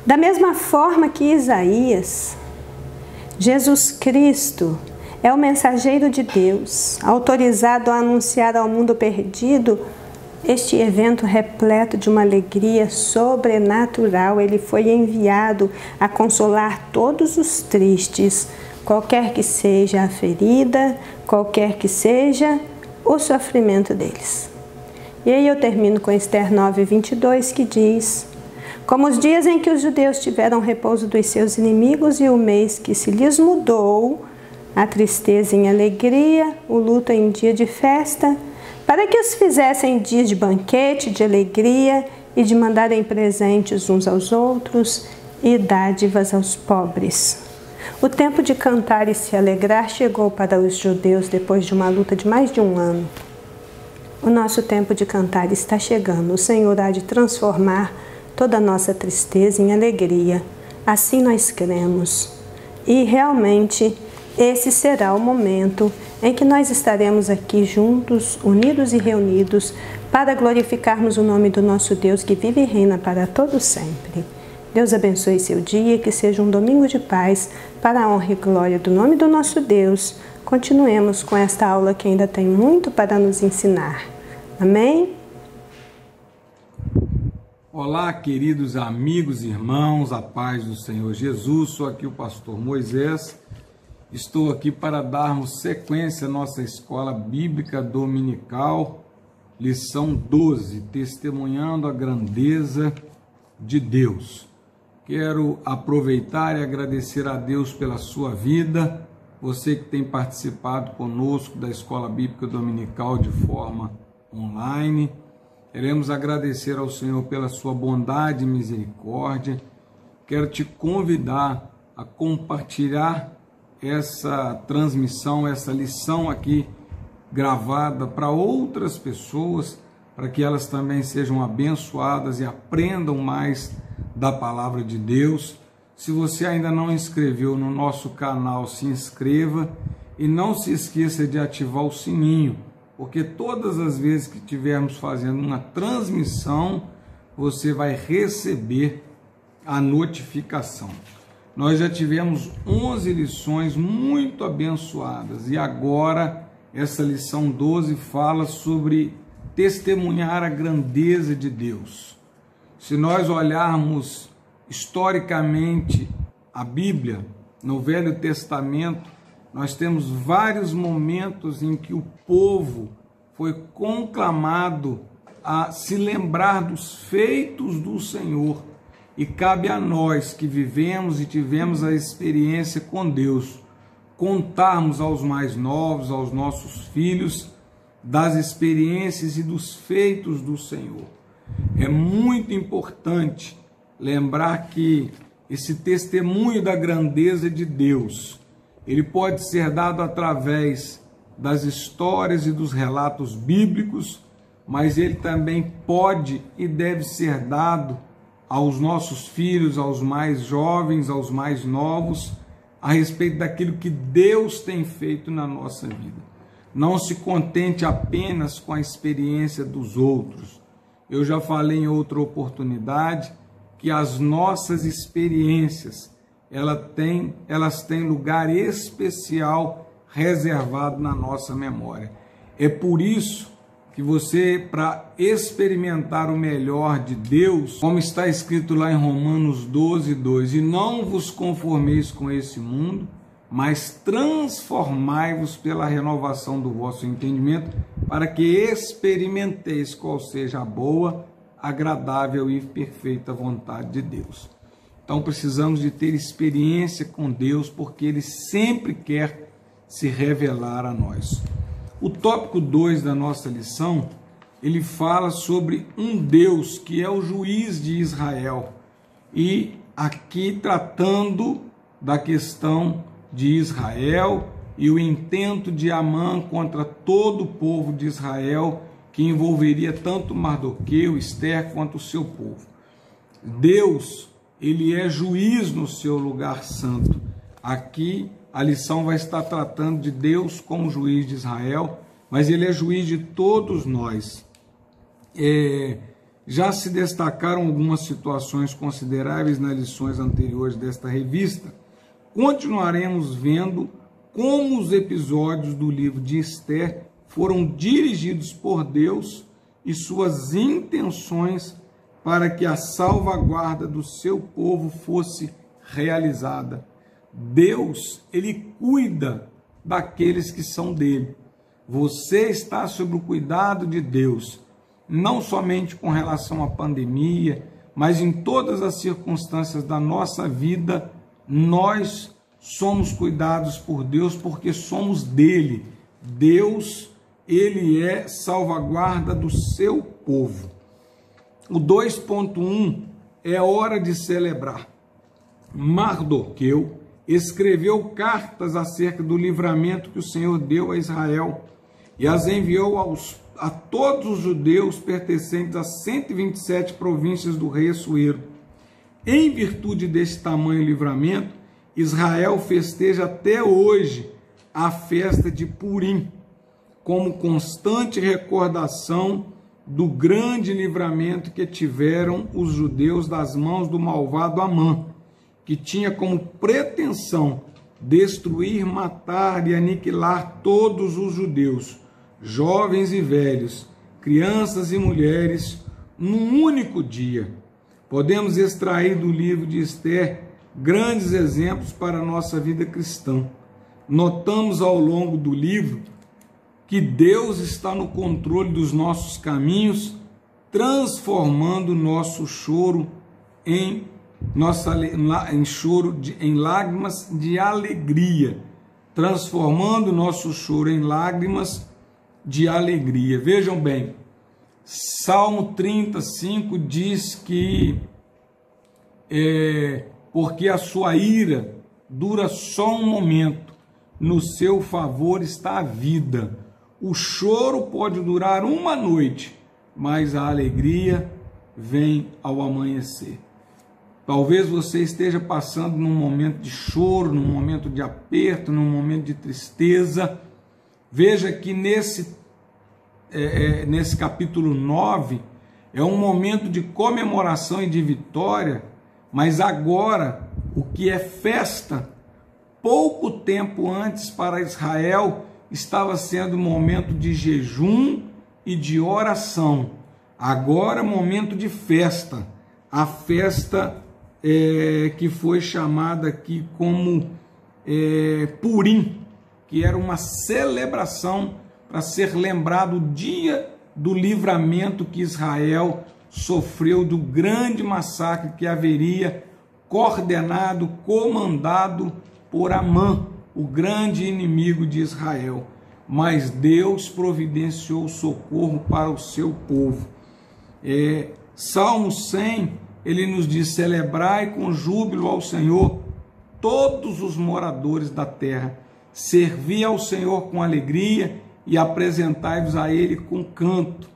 Da mesma forma que Isaías, Jesus Cristo é o mensageiro de Deus, autorizado a anunciar ao mundo perdido este evento repleto de uma alegria sobrenatural. Ele foi enviado a consolar todos os tristes, qualquer que seja a ferida, qualquer que seja o sofrimento deles. E aí eu termino com Esther 9:22, que diz: como os dias em que os judeus tiveram repouso dos seus inimigos e o mês que se lhes mudou, a tristeza em alegria, o luto em dia de festa, para que os fizessem dias de banquete, de alegria e de mandarem presentes uns aos outros e dádivas aos pobres. O tempo de cantar e se alegrar chegou para os judeus depois de uma luta de mais de um ano. O nosso tempo de cantar está chegando. O Senhor há de transformar toda a nossa tristeza em alegria. Assim nós cremos. E realmente esse será o momento em que nós estaremos aqui juntos, unidos e reunidos, para glorificarmos o nome do nosso Deus que vive e reina para todo sempre. Deus abençoe seu dia, que seja um domingo de paz, para a honra e glória do nome do nosso Deus. Continuemos com esta aula que ainda tem muito para nos ensinar. Amém? Olá, queridos amigos e irmãos, a paz do Senhor Jesus. Sou aqui o pastor Moisés. Estou aqui para darmos sequência à nossa escola bíblica dominical, lição 12, testemunhando a grandeza de Deus. Quero aproveitar e agradecer a Deus pela sua vida, você que tem participado conosco da escola bíblica dominical de forma online. Queremos agradecer ao Senhor pela sua bondade e misericórdia. Quero te convidar a compartilhar essa transmissão, essa lição aqui gravada para outras pessoas, para que elas também sejam abençoadas e aprendam mais da palavra de Deus. Se você ainda não inscreveu no nosso canal, se inscreva e não se esqueça de ativar o sininho, porque todas as vezes que estivermos fazendo uma transmissão, você vai receber a notificação. Nós já tivemos 11 lições muito abençoadas e agora essa lição 12 fala sobre testemunhar a grandeza de Deus. Se nós olharmos historicamente a Bíblia, no Velho Testamento, nós temos vários momentos em que o povo foi conclamado a se lembrar dos feitos do Senhor. E cabe a nós que vivemos e tivemos a experiência com Deus, contarmos aos mais novos, aos nossos filhos, das experiências e dos feitos do Senhor. É muito importante lembrar que esse testemunho da grandeza de Deus, ele pode ser dado através das histórias e dos relatos bíblicos, mas ele também pode e deve ser dado aos nossos filhos, aos mais jovens, aos mais novos, a respeito daquilo que Deus tem feito na nossa vida. Não se contente apenas com a experiência dos outros. Eu já falei em outra oportunidade que as nossas experiências, elas têm lugar especial reservado na nossa memória. É por isso que você, para experimentar o melhor de Deus, como está escrito lá em Romanos 12:2, e não vos conformeis com esse mundo, mas transformai-vos pela renovação do vosso entendimento, para que experimenteis qual seja a boa, agradável e perfeita vontade de Deus. Então precisamos de ter experiência com Deus, porque Ele sempre quer se revelar a nós. O tópico 2 da nossa lição, ele fala sobre um Deus que é o juiz de Israel. E aqui tratando da questão de Israel e o intento de Amã contra todo o povo de Israel que envolveria tanto Mardoqueu, Esther, quanto o seu povo. Deus, ele é juiz no seu lugar santo. Aqui a lição vai estar tratando de Deus como juiz de Israel, mas ele é juiz de todos nós. Já se destacaram algumas situações consideráveis nas lições anteriores desta revista. Continuaremos vendo como os episódios do livro de Esther foram dirigidos por Deus e suas intenções para que a salvaguarda do seu povo fosse realizada. Deus, ele cuida daqueles que são dele. Você está sob o cuidado de Deus, não somente com relação à pandemia, mas em todas as circunstâncias da nossa vida, nós somos cuidados por Deus porque somos dele. Deus, ele é salvaguarda do seu povo. O 2.1 é hora de celebrar. Mardoqueu escreveu cartas acerca do livramento que o Senhor deu a Israel e as enviou a todos os judeus pertencentes às 127 províncias do rei Assuero. Em virtude desse tamanho livramento, Israel festeja até hoje a festa de Purim, como constante recordação do grande livramento que tiveram os judeus das mãos do malvado Amã, que tinha como pretensão destruir, matar e aniquilar todos os judeus, jovens e velhos, crianças e mulheres, num único dia. Podemos extrair do livro de Esther grandes exemplos para a nossa vida cristã. Notamos ao longo do livro que Deus está no controle dos nossos caminhos, transformando nosso choro em lágrimas de alegria, transformando nosso choro em lágrimas de alegria. Vejam bem, Salmo 35 diz que porque a sua ira dura só um momento, no seu favor está a vida. O choro pode durar uma noite, mas a alegria vem ao amanhecer. Talvez você esteja passando num momento de choro, num momento de aperto, num momento de tristeza. Veja que nesse capítulo 9 é um momento de comemoração e de vitória, mas agora o que é festa, pouco tempo antes para Israel, estava sendo um momento de jejum e de oração. Agora é momento de festa, a festa que foi chamada aqui como Purim, que era uma celebração para ser lembrado o dia do livramento que Israel sofreu do grande massacre que haveria coordenado, comandado por Amã, o grande inimigo de Israel. Mas Deus providenciou socorro para o seu povo. Salmo 100, ele nos diz: celebrai com júbilo ao Senhor todos os moradores da terra, servi ao Senhor com alegria e apresentai-vos a Ele com canto.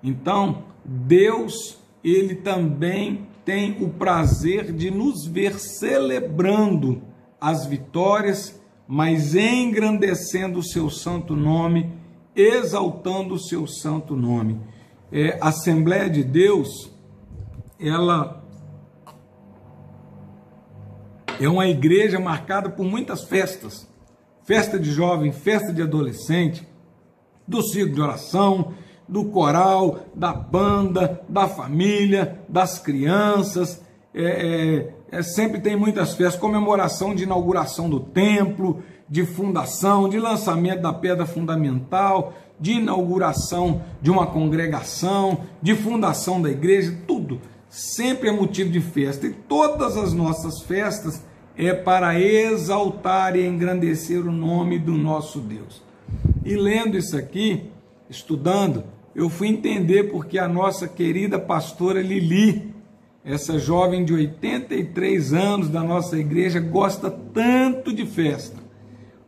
Então, Deus, Ele também tem o prazer de nos ver celebrando as vitórias, mas engrandecendo o seu santo nome, exaltando o seu santo nome. A Assembleia de Deus, ela é uma igreja marcada por muitas festas. Festa de jovem, festa de adolescente, do círculo de oração, do coral, da banda, da família, das crianças. Sempre tem muitas festas, comemoração de inauguração do templo, de fundação, de lançamento da pedra fundamental, de inauguração de uma congregação, de fundação da igreja, tudo sempre é motivo de festa. E todas as nossas festas é para exaltar e engrandecer o nome do nosso Deus. E lendo isso aqui, estudando, eu fui entender porque a nossa querida pastora Lili, essa jovem de 83 anos da nossa igreja, gosta tanto de festa.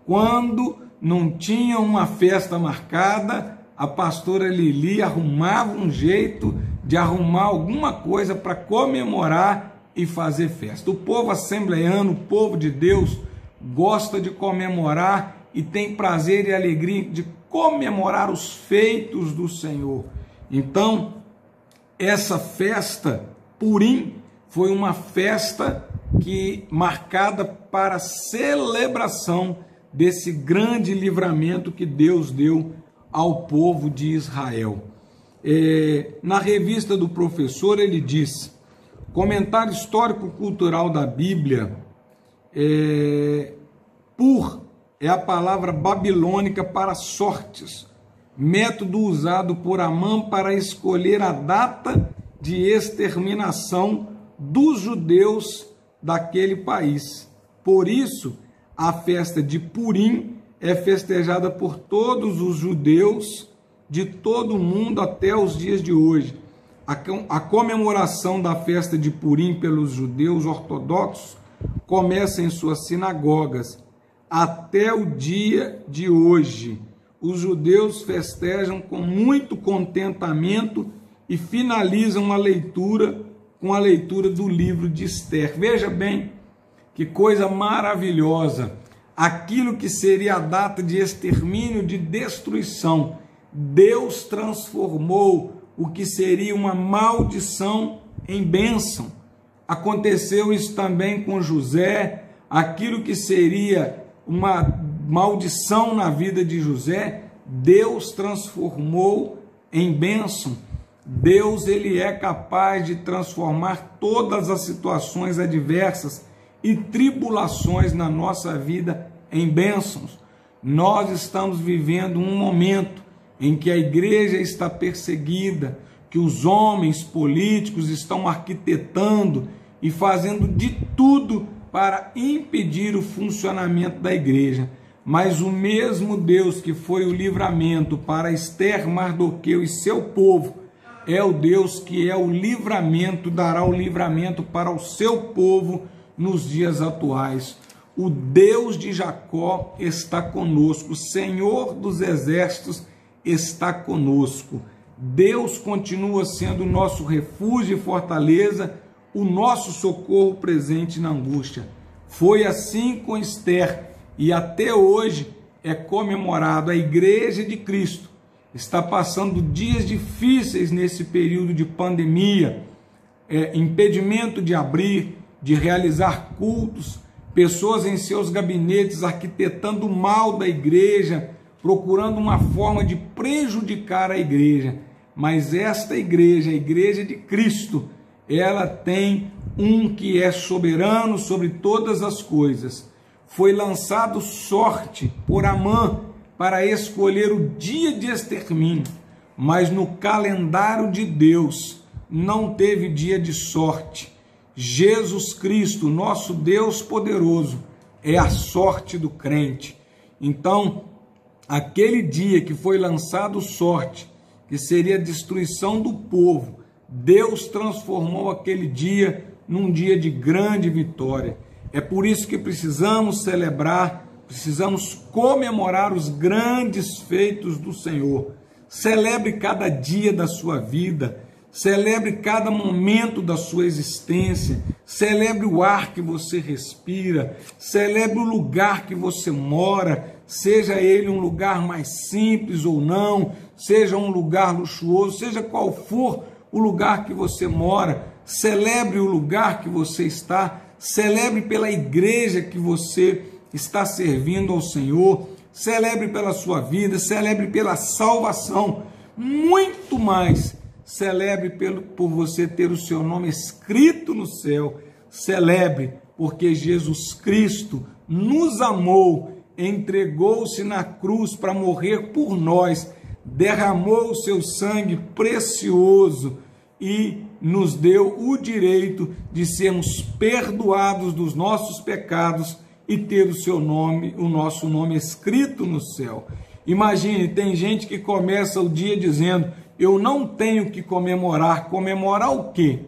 Quando não tinha uma festa marcada, a pastora Lili arrumava um jeito de arrumar alguma coisa para comemorar e fazer festa. O povo assembleiano, o povo de Deus, gosta de comemorar e tem prazer e alegria de comemorar os feitos do Senhor. Então, essa festa Purim foi uma festa marcada para a celebração desse grande livramento que Deus deu ao povo de Israel. Na revista do professor ele diz: comentário histórico-cultural da Bíblia, é a palavra babilônica para sortes, método usado por Amã para escolher a data de exterminação dos judeus daquele país. Por isso, a festa de Purim é festejada por todos os judeus de todo o mundo até os dias de hoje. A comemoração da festa de Purim pelos judeus ortodoxos começa em suas sinagogas. Até o dia de hoje, os judeus festejam com muito contentamento e finalizam a leitura com a leitura do livro de Esther. Veja bem que coisa maravilhosa. Aquilo que seria a data de extermínio, de destruição, Deus transformou o que seria uma maldição em bênção. Aconteceu isso também com José. Aquilo que seria uma maldição na vida de José, Deus transformou em bênção. Deus, ele é capaz de transformar todas as situações adversas e tribulações na nossa vida em bênçãos. Nós estamos vivendo um momento em que a igreja está perseguida, que os homens políticos estão arquitetando e fazendo de tudo para impedir o funcionamento da igreja. Mas o mesmo Deus que foi o livramento para Esther, Mardoqueu e seu povo, é o Deus que é o livramento, dará o livramento para o seu povo nos dias atuais. O Deus de Jacó está conosco, o Senhor dos exércitos está conosco. Deus continua sendo o nosso refúgio e fortaleza, o nosso socorro presente na angústia. Foi assim com Esther e até hoje é comemorado. A Igreja de Cristo está passando dias difíceis nesse período de pandemia, impedimento de abrir, de realizar cultos, pessoas em seus gabinetes arquitetando o mal da igreja, procurando uma forma de prejudicar a igreja. Mas esta igreja, a Igreja de Cristo, ela tem um que é soberano sobre todas as coisas. Foi lançado sorte por Amã para escolher o dia de extermínio, mas no calendário de Deus não teve dia de sorte. Jesus Cristo, nosso Deus poderoso, é a sorte do crente. Então, aquele dia que foi lançado sorte, que seria a destruição do povo, Deus transformou aquele dia num dia de grande vitória. É por isso que precisamos celebrar, precisamos comemorar os grandes feitos do Senhor. Celebre cada dia da sua vida, celebre cada momento da sua existência, celebre o ar que você respira, celebre o lugar que você mora, seja ele um lugar mais simples ou não, seja um lugar luxuoso, seja qual for o lugar que você mora, celebre o lugar que você está, celebre pela igreja que você está servindo ao Senhor, celebre pela sua vida, celebre pela salvação, muito mais, celebre por você ter o seu nome escrito no céu, celebre porque Jesus Cristo nos amou, entregou-se na cruz para morrer por nós, derramou o seu sangue precioso e nos deu o direito de sermos perdoados dos nossos pecados e ter o seu nome, o nosso nome escrito no céu. Imagine, tem gente que começa o dia dizendo: eu não tenho que comemorar. Comemorar o quê?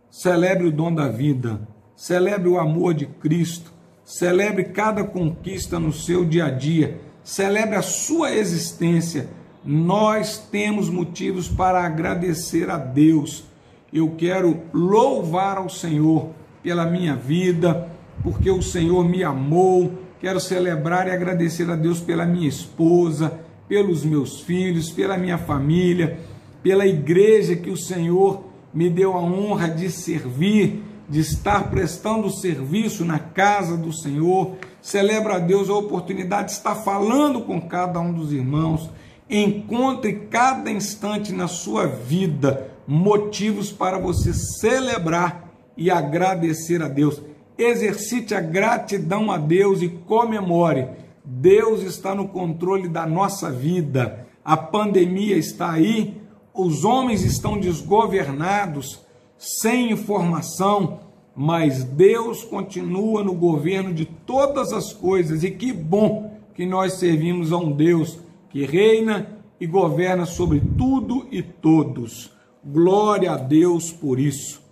Celebre o dom da vida, celebre o amor de Cristo, celebre cada conquista no seu dia a dia, celebre a sua existência. nós temos motivos para agradecer a Deus. Eu quero louvar ao Senhor pela minha vida, porque o Senhor me amou. Quero celebrar e agradecer a Deus pela minha esposa, pelos meus filhos, pela minha família, pela igreja que o Senhor me deu a honra de servir, de estar prestando serviço na casa do Senhor. Celebro a Deus a oportunidade de estar falando com cada um dos irmãos. Encontre cada instante na sua vida motivos para você celebrar e agradecer a Deus. Exercite a gratidão a Deus e comemore. Deus está no controle da nossa vida. A pandemia está aí, os homens estão desgovernados, sem informação, mas Deus continua no governo de todas as coisas. E que bom que nós servimos a um Deus que reina e governa sobre tudo e todos. Glória a Deus por isso.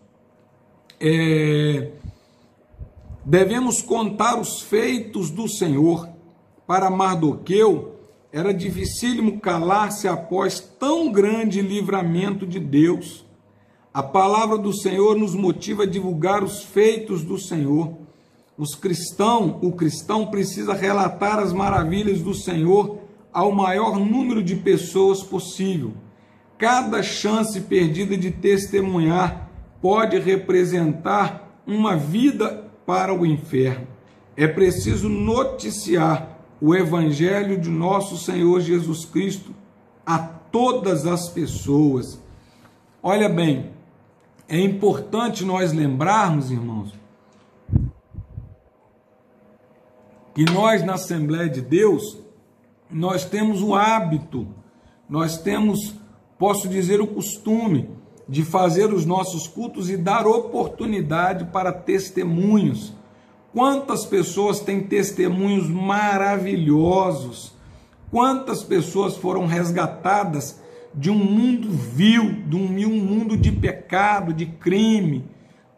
Devemos contar os feitos do Senhor. Para Mardoqueu, era dificílimo calar-se após tão grande livramento de Deus. A palavra do Senhor nos motiva a divulgar os feitos do Senhor. O cristão precisa relatar as maravilhas do Senhor ao maior número de pessoas possível. Cada chance perdida de testemunhar pode representar uma vida para o inferno. É preciso noticiar o Evangelho de nosso Senhor Jesus Cristo a todas as pessoas. Olha bem, é importante nós lembrarmos, irmãos, que nós na Assembleia de Deus, nós temos o hábito, nós temos, posso dizer, o costume de fazer os nossos cultos e dar oportunidade para testemunhos. Quantas pessoas têm testemunhos maravilhosos, quantas pessoas foram resgatadas de um mundo vil, de um mundo de pecado, de crime,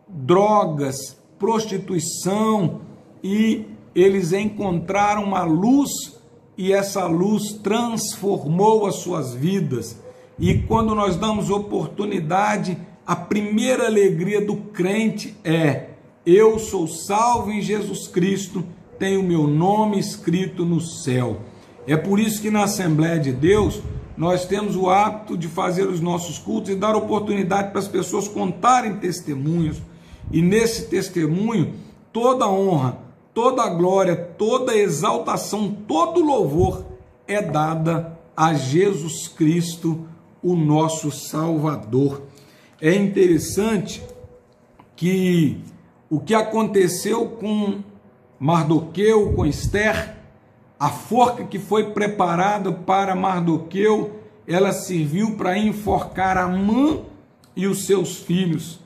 drogas, prostituição, e eles encontraram uma luz e essa luz transformou as suas vidas. E quando nós damos oportunidade, a primeira alegria do crente é: eu sou salvo em Jesus Cristo, tenho meu nome escrito no céu. É por isso que na Assembleia de Deus nós temos o hábito de fazer os nossos cultos e dar oportunidade para as pessoas contarem testemunhos. E nesse testemunho, toda honra, toda glória, toda exaltação, todo louvor é dada a Jesus Cristo, o nosso Salvador. É interessante que o que aconteceu com Mardoqueu, com Esther, a forca que foi preparada para Mardoqueu, ela serviu para enforcar Amã e os seus filhos.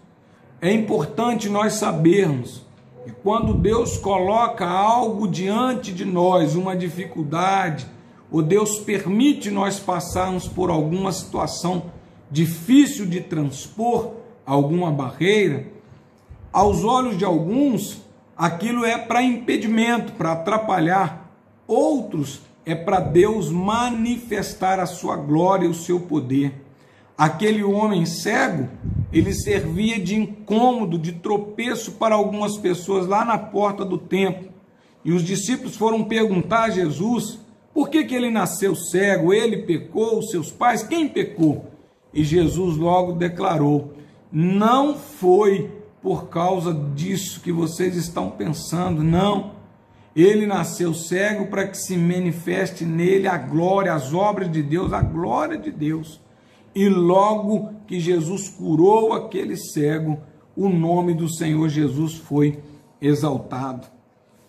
É importante nós sabermos que quando Deus coloca algo diante de nós, uma dificuldade, ou Deus permite nós passarmos por alguma situação difícil de transpor, alguma barreira, aos olhos de alguns, aquilo é para impedimento, para atrapalhar. Outros é para Deus manifestar a sua glória e o seu poder. Aquele homem cego, ele servia de incômodo, de tropeço para algumas pessoas lá na porta do templo. E os discípulos foram perguntar a Jesus por que ele nasceu cego, ele pecou, os seus pais, quem pecou? E Jesus logo declarou: não foi por causa disso que vocês estão pensando, não. Ele nasceu cego para que se manifeste nele a glória, as obras de Deus, a glória de Deus. E logo que Jesus curou aquele cego, o nome do Senhor Jesus foi exaltado.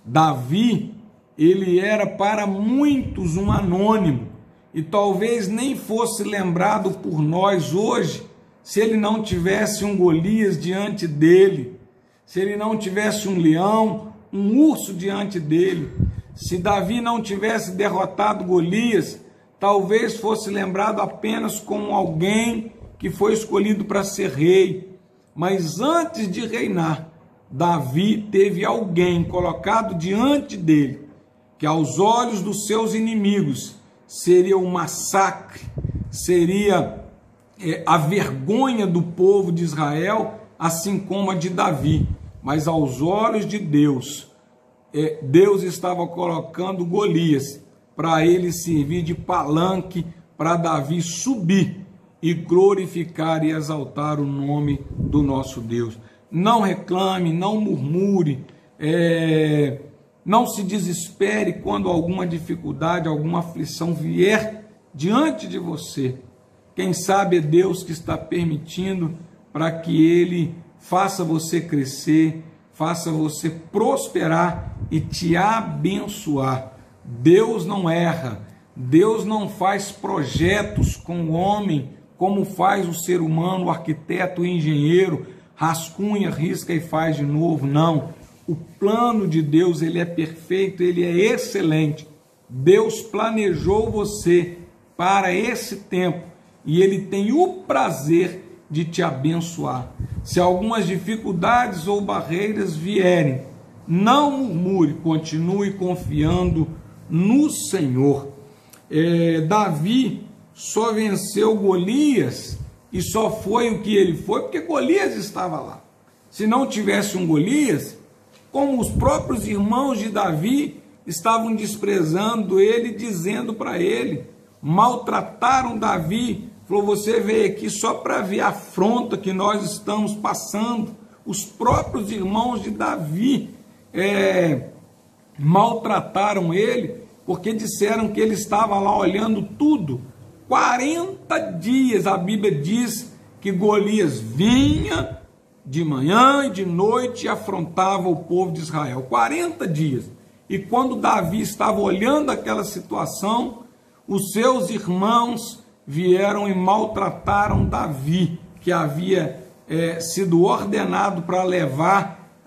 Davi, ele era para muitos um anônimo, e talvez nem fosse lembrado por nós hoje, se ele não tivesse um Golias diante dele, se ele não tivesse um leão, um urso diante dele. Se Davi não tivesse derrotado Golias, talvez fosse lembrado apenas como alguém que foi escolhido para ser rei. Mas antes de reinar, Davi teve alguém colocado diante dele, que aos olhos dos seus inimigos seria o massacre, seria a vergonha do povo de Israel, assim como a de Davi. Mas aos olhos de Deus, Deus estava colocando Golias para ele servir de palanque para Davi subir e glorificar e exaltar o nome do nosso Deus. Não reclame, não murmure, não se desespere quando alguma dificuldade, alguma aflição vier diante de você. Quem sabe é Deus que está permitindo para que Ele faça você crescer, faça você prosperar e te abençoar. Deus não erra, Deus não faz projetos com o homem como faz o ser humano, o arquiteto, o engenheiro, rascunha, risca e faz de novo. Não, o plano de Deus, ele é perfeito, ele é excelente. Deus planejou você para esse tempo e ele tem o prazer de te abençoar. Se algumas dificuldades ou barreiras vierem, não murmure, continue confiando no Senhor. Davi só venceu Golias e só foi o que ele foi porque Golias estava lá. Se não tivesse um Golias, como os próprios irmãos de Davi estavam desprezando ele, dizendo para ele, maltrataram Davi, falou, você veio aqui só para ver a afronta que nós estamos passando. Os próprios irmãos de Davi maltrataram ele, porque disseram que ele estava lá olhando tudo. 40 dias a Bíblia diz que Golias vinha de manhã e de noite e afrontava o povo de Israel. 40 dias. E quando Davi estava olhando aquela situação, os seus irmãos vieram e maltrataram Davi, que havia sido ordenado para levar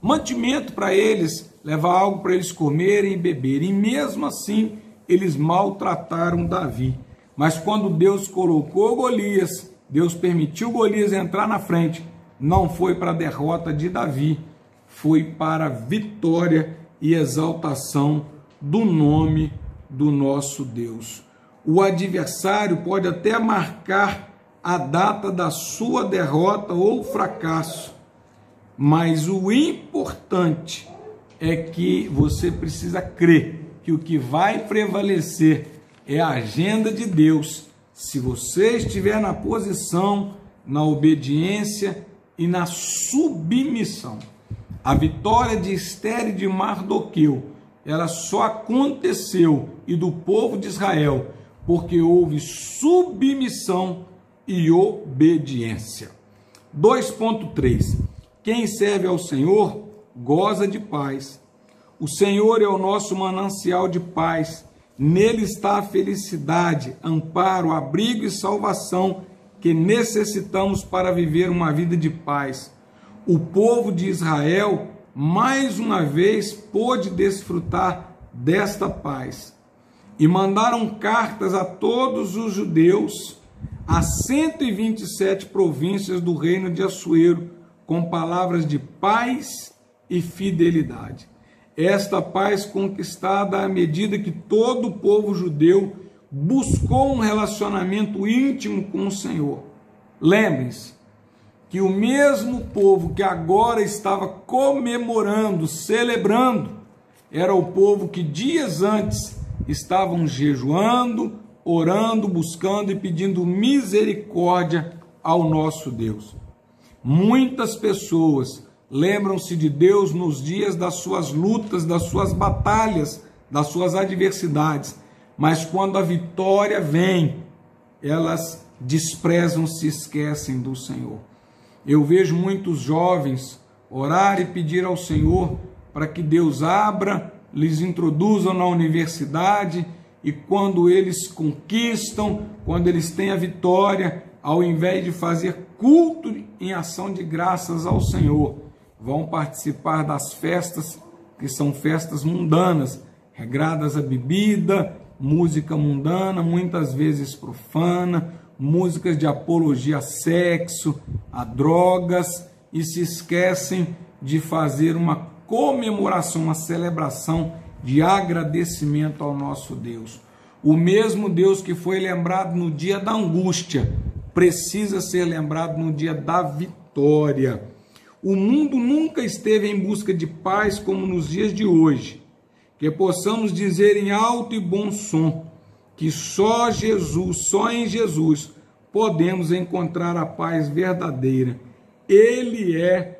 mantimento para eles, levar algo para eles comerem e beberem. E mesmo assim, eles maltrataram Davi. Mas quando Deus colocou Golias, Deus permitiu Golias entrar na frente, não foi para a derrota de Davi, foi para a vitória e exaltação do nome do nosso Deus. O adversário pode até marcar a data da sua derrota ou fracasso, mas o importante é que você precisa crer que o que vai prevalecer é a agenda de Deus, se você estiver na posição, na obediência e na submissão. A vitória de Ester e de Mardoqueu, ela só aconteceu, e do povo de Israel, porque houve submissão e obediência. 2.3. Quem serve ao Senhor goza de paz. O Senhor é o nosso manancial de paz. Nele está a felicidade, amparo, abrigo e salvação que necessitamos para viver uma vida de paz. O povo de Israel, mais uma vez, pôde desfrutar desta paz. E mandaram cartas a todos os judeus, a 127 províncias do reino de Assuero, com palavras de paz e fidelidade. Esta paz conquistada à medida que todo o povo judeu buscou um relacionamento íntimo com o Senhor. Lembrem-se que o mesmo povo que agora estava comemorando, celebrando, era o povo que dias antes estavam jejuando, orando, buscando e pedindo misericórdia ao nosso Deus. Muitas pessoas lembram-se de Deus nos dias das suas lutas, das suas batalhas, das suas adversidades, mas quando a vitória vem, elas desprezam, se esquecem do Senhor. Eu vejo muitos jovens orar e pedir ao Senhor para que Deus abra, lhes introduzam na universidade, e quando eles conquistam, quando eles têm a vitória, ao invés de fazer culto em ação de graças ao Senhor, vão participar das festas que são festas mundanas, regradas a bebida, música mundana, muitas vezes profana, músicas de apologia a sexo, a drogas, e se esquecem de fazer uma comemoração, uma celebração de agradecimento ao nosso Deus. O mesmo Deus que foi lembrado no dia da angústia, precisa ser lembrado no dia da vitória. O mundo nunca esteve em busca de paz como nos dias de hoje. Que possamos dizer em alto e bom som que só em Jesus, podemos encontrar a paz verdadeira. Ele é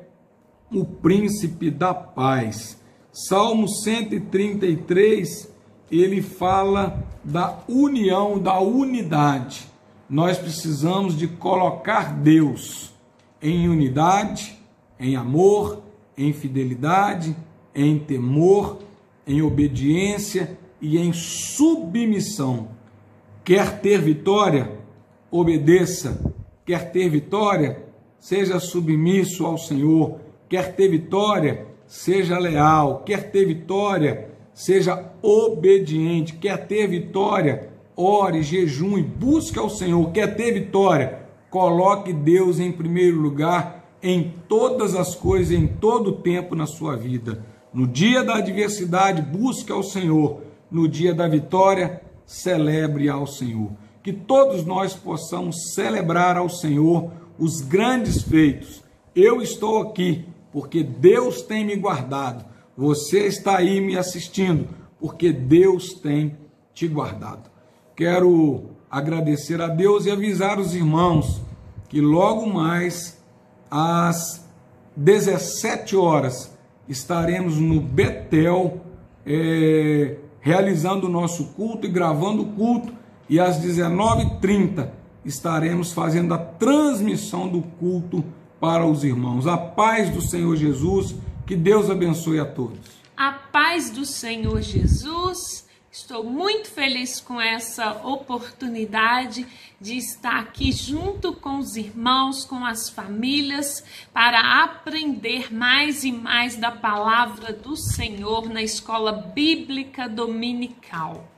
o príncipe da paz. Salmo 133, ele fala da união, da unidade. Nós precisamos de colocar Deus em unidade, em amor, em fidelidade, em temor, em obediência e em submissão. Quer ter vitória? Obedeça. Quer ter vitória? Seja submisso ao Senhor. Quer ter vitória? Seja leal. Quer ter vitória? Seja obediente. Quer ter vitória? Ore, jejum e busque ao Senhor. Quer ter vitória? Coloque Deus em primeiro lugar em todas as coisas, em todo o tempo na sua vida. No dia da adversidade, busque ao Senhor. No dia da vitória, celebre ao Senhor. Que todos nós possamos celebrar ao Senhor os grandes feitos. Eu estou aqui porque Deus tem me guardado. Você está aí me assistindo porque Deus tem te guardado. Quero agradecer a Deus e avisar os irmãos que logo mais às 17 horas estaremos no Betel realizando o nosso culto e gravando o culto, e às 19h30 estaremos fazendo a transmissão do culto para os irmãos. A paz do Senhor Jesus, que Deus abençoe a todos. A paz do Senhor Jesus. Estou muito feliz com essa oportunidade de estar aqui junto com os irmãos, com as famílias, para aprender mais e mais da palavra do Senhor na escola bíblica dominical.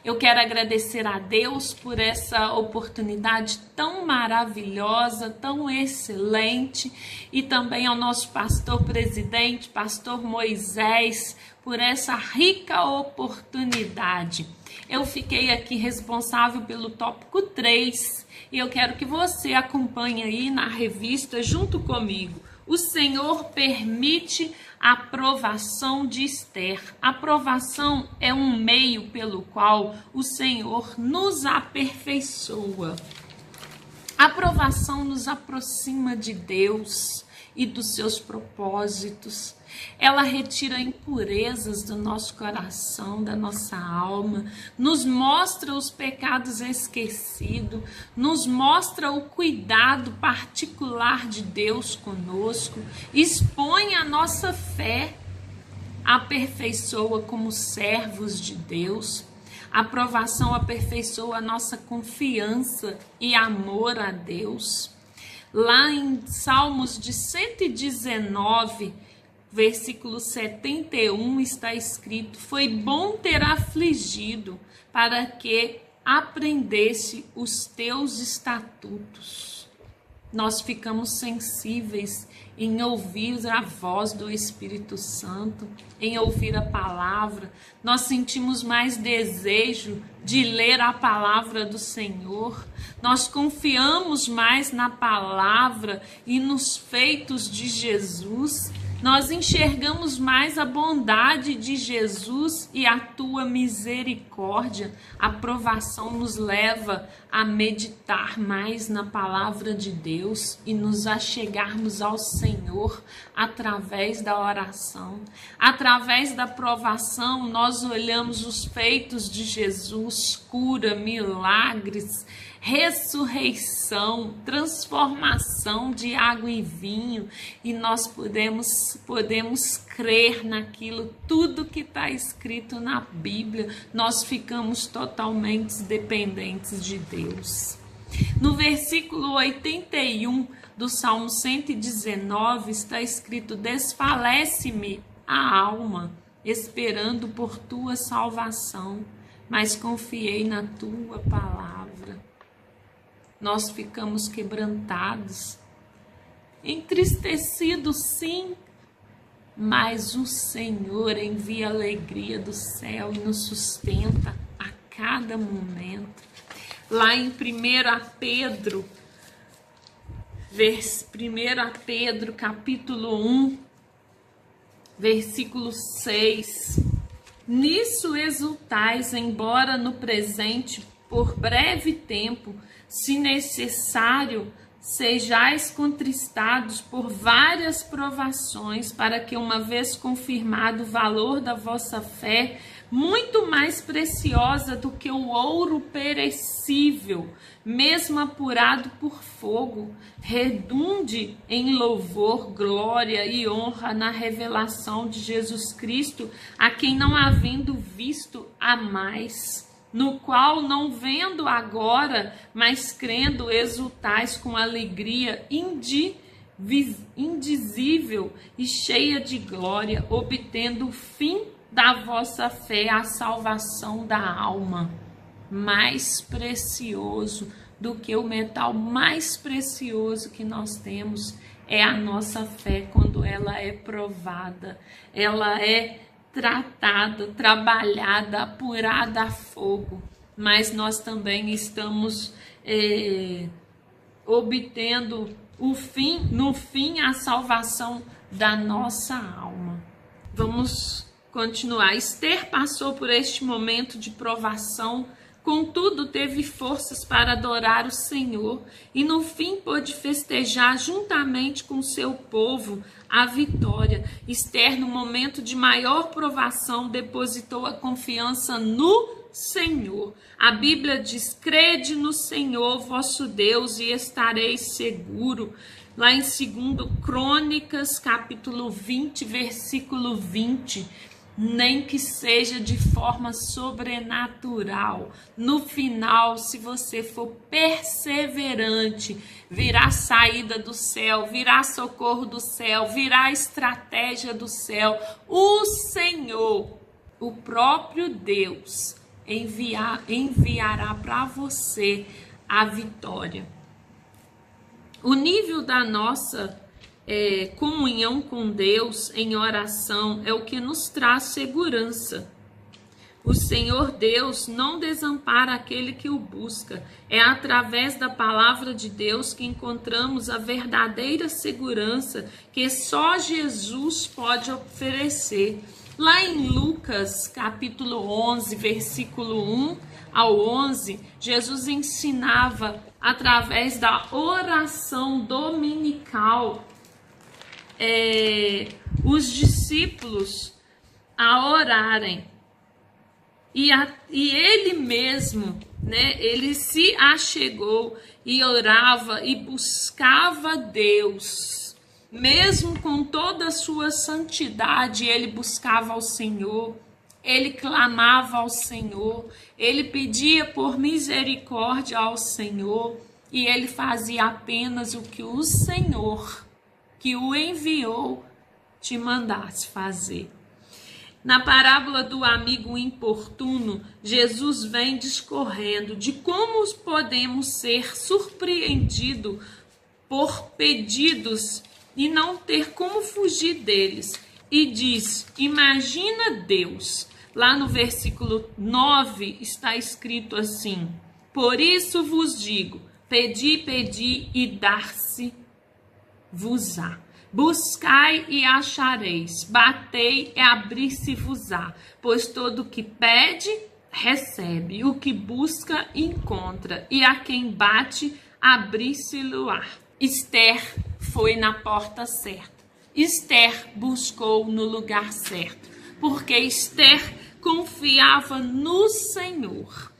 Eu quero agradecer a Deus por essa oportunidade tão maravilhosa, tão excelente, e também ao nosso pastor presidente, pastor Moisés, por essa rica oportunidade. Eu fiquei aqui responsável pelo tópico 3 e eu quero que você acompanhe aí na revista junto comigo. O Senhor permite a provação de Esther. A provação é um meio pelo qual o Senhor nos aperfeiçoa. A provação nos aproxima de Deus e dos seus propósitos. Ela retira impurezas do nosso coração, da nossa alma, nos mostra os pecados esquecidos, nos mostra o cuidado particular de Deus conosco, expõe a nossa fé, aperfeiçoa como servos de Deus. A provação aperfeiçoa a nossa confiança e amor a Deus. Lá em Salmos de 119, versículo 71 está escrito: foi bom ter afligido para que aprendesse os teus estatutos. Nós ficamos sensíveis em ouvir a voz do Espírito Santo, em ouvir a palavra. Nós sentimos mais desejo de ler a palavra do Senhor. Nós confiamos mais na palavra e nos feitos de Jesus. Nós enxergamos mais a bondade de Jesus e a tua misericórdia. A provação nos leva a meditar mais na palavra de Deus e nos achegarmos ao Senhor através da oração. Através da provação, nós olhamos os feitos de Jesus, cura, milagres, ressurreição, transformação de água em vinho, e nós podemos crer naquilo, tudo que está escrito na Bíblia. Nós ficamos totalmente dependentes de Deus. No versículo 81 do Salmo 119 está escrito: desfalece-me a alma, esperando por tua salvação, mas confiei na tua palavra. Nós ficamos quebrantados, entristecidos sim, mas o Senhor envia alegria do céu e nos sustenta a cada momento. Lá em 1 Pedro, capítulo 1, versículo 6. Nisso exultais, embora no presente, por breve tempo, se necessário, sejais contristados por várias provações, para que, uma vez confirmado o valor da vossa fé, muito mais preciosa do que o ouro perecível, mesmo apurado por fogo, redunde em louvor, glória e honra na revelação de Jesus Cristo, a quem não havendo visto há mais, no qual, não vendo agora, mas crendo, exultais com alegria indizível e cheia de glória, obtendo o fim da vossa fé, a salvação da alma. Mais precioso do que o metal mais precioso que nós temos é a nossa fé, quando ela é provada, ela é tratada, trabalhada, apurada a fogo, mas nós também estamos obtendo no fim a salvação da nossa alma. Vamos continuar. Esther passou por este momento de provação, contudo teve forças para adorar o Senhor e no fim pôde festejar juntamente com seu povo a vitória. Esther, no momento de maior provação, depositou a confiança no Senhor. A Bíblia diz: crede no Senhor vosso Deus e estareis seguro. Lá em 2 Crônicas, capítulo 20, versículo 20. Nem que seja de forma sobrenatural. No final, se você for perseverante, virá saída do céu, virá socorro do céu, virá estratégia do céu. O Senhor, o próprio Deus, enviará para você a vitória. O nível da nossa comunhão com Deus em oração é o que nos traz segurança. O Senhor Deus não desampara aquele que o busca. É através da palavra de Deus que encontramos a verdadeira segurança que só Jesus pode oferecer. Lá em Lucas, capítulo 11, versículo 1 ao 11, Jesus ensinava através da oração dominical os discípulos a orarem. E ele mesmo, ele se achegou e orava e buscava Deus. Mesmo com toda a sua santidade, ele buscava ao Senhor, ele clamava ao Senhor, ele pedia por misericórdia ao Senhor, e ele fazia apenas o que o Senhor, que o enviou, te mandasse fazer. Na parábola do amigo importuno, Jesus vem discorrendo de como podemos ser surpreendidos por pedidos e não ter como fugir deles. E diz: imagina Deus. Lá no versículo 9 está escrito assim: por isso vos digo, pedi, pedi e dar-se-vos-á. Buscai e achareis, batei e abrir-se-vos-á. Pois todo o que pede, recebe, o que busca, encontra, e a quem bate, abrir-se-lhe-á. Esther foi na porta certa. Esther buscou no lugar certo, porque Esther confiava no Senhor.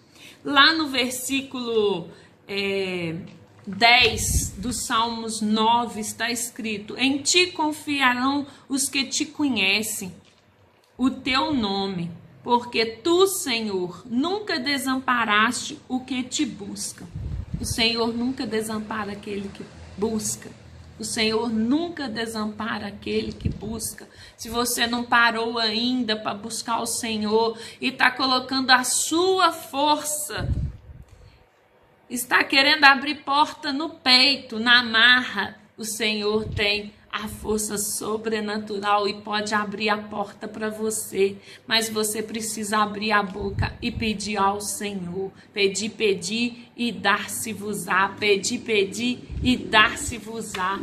Lá no versículo 10 dos Salmos 9 está escrito: em ti confiarão os que te conhecem, o teu nome, porque tu, Senhor, nunca desamparaste o que te busca. O Senhor nunca desampara aquele que busca. O Senhor nunca desampara aquele que busca. Se você não parou ainda para buscar o Senhor e está colocando a sua força, está querendo abrir porta no peito, na marra, o Senhor tem a força sobrenatural e pode abrir a porta para você, mas você precisa abrir a boca e pedir ao Senhor. Pedir, pedir e dar-se-vos-á. Pedir, pedir e dar-se-vos-á.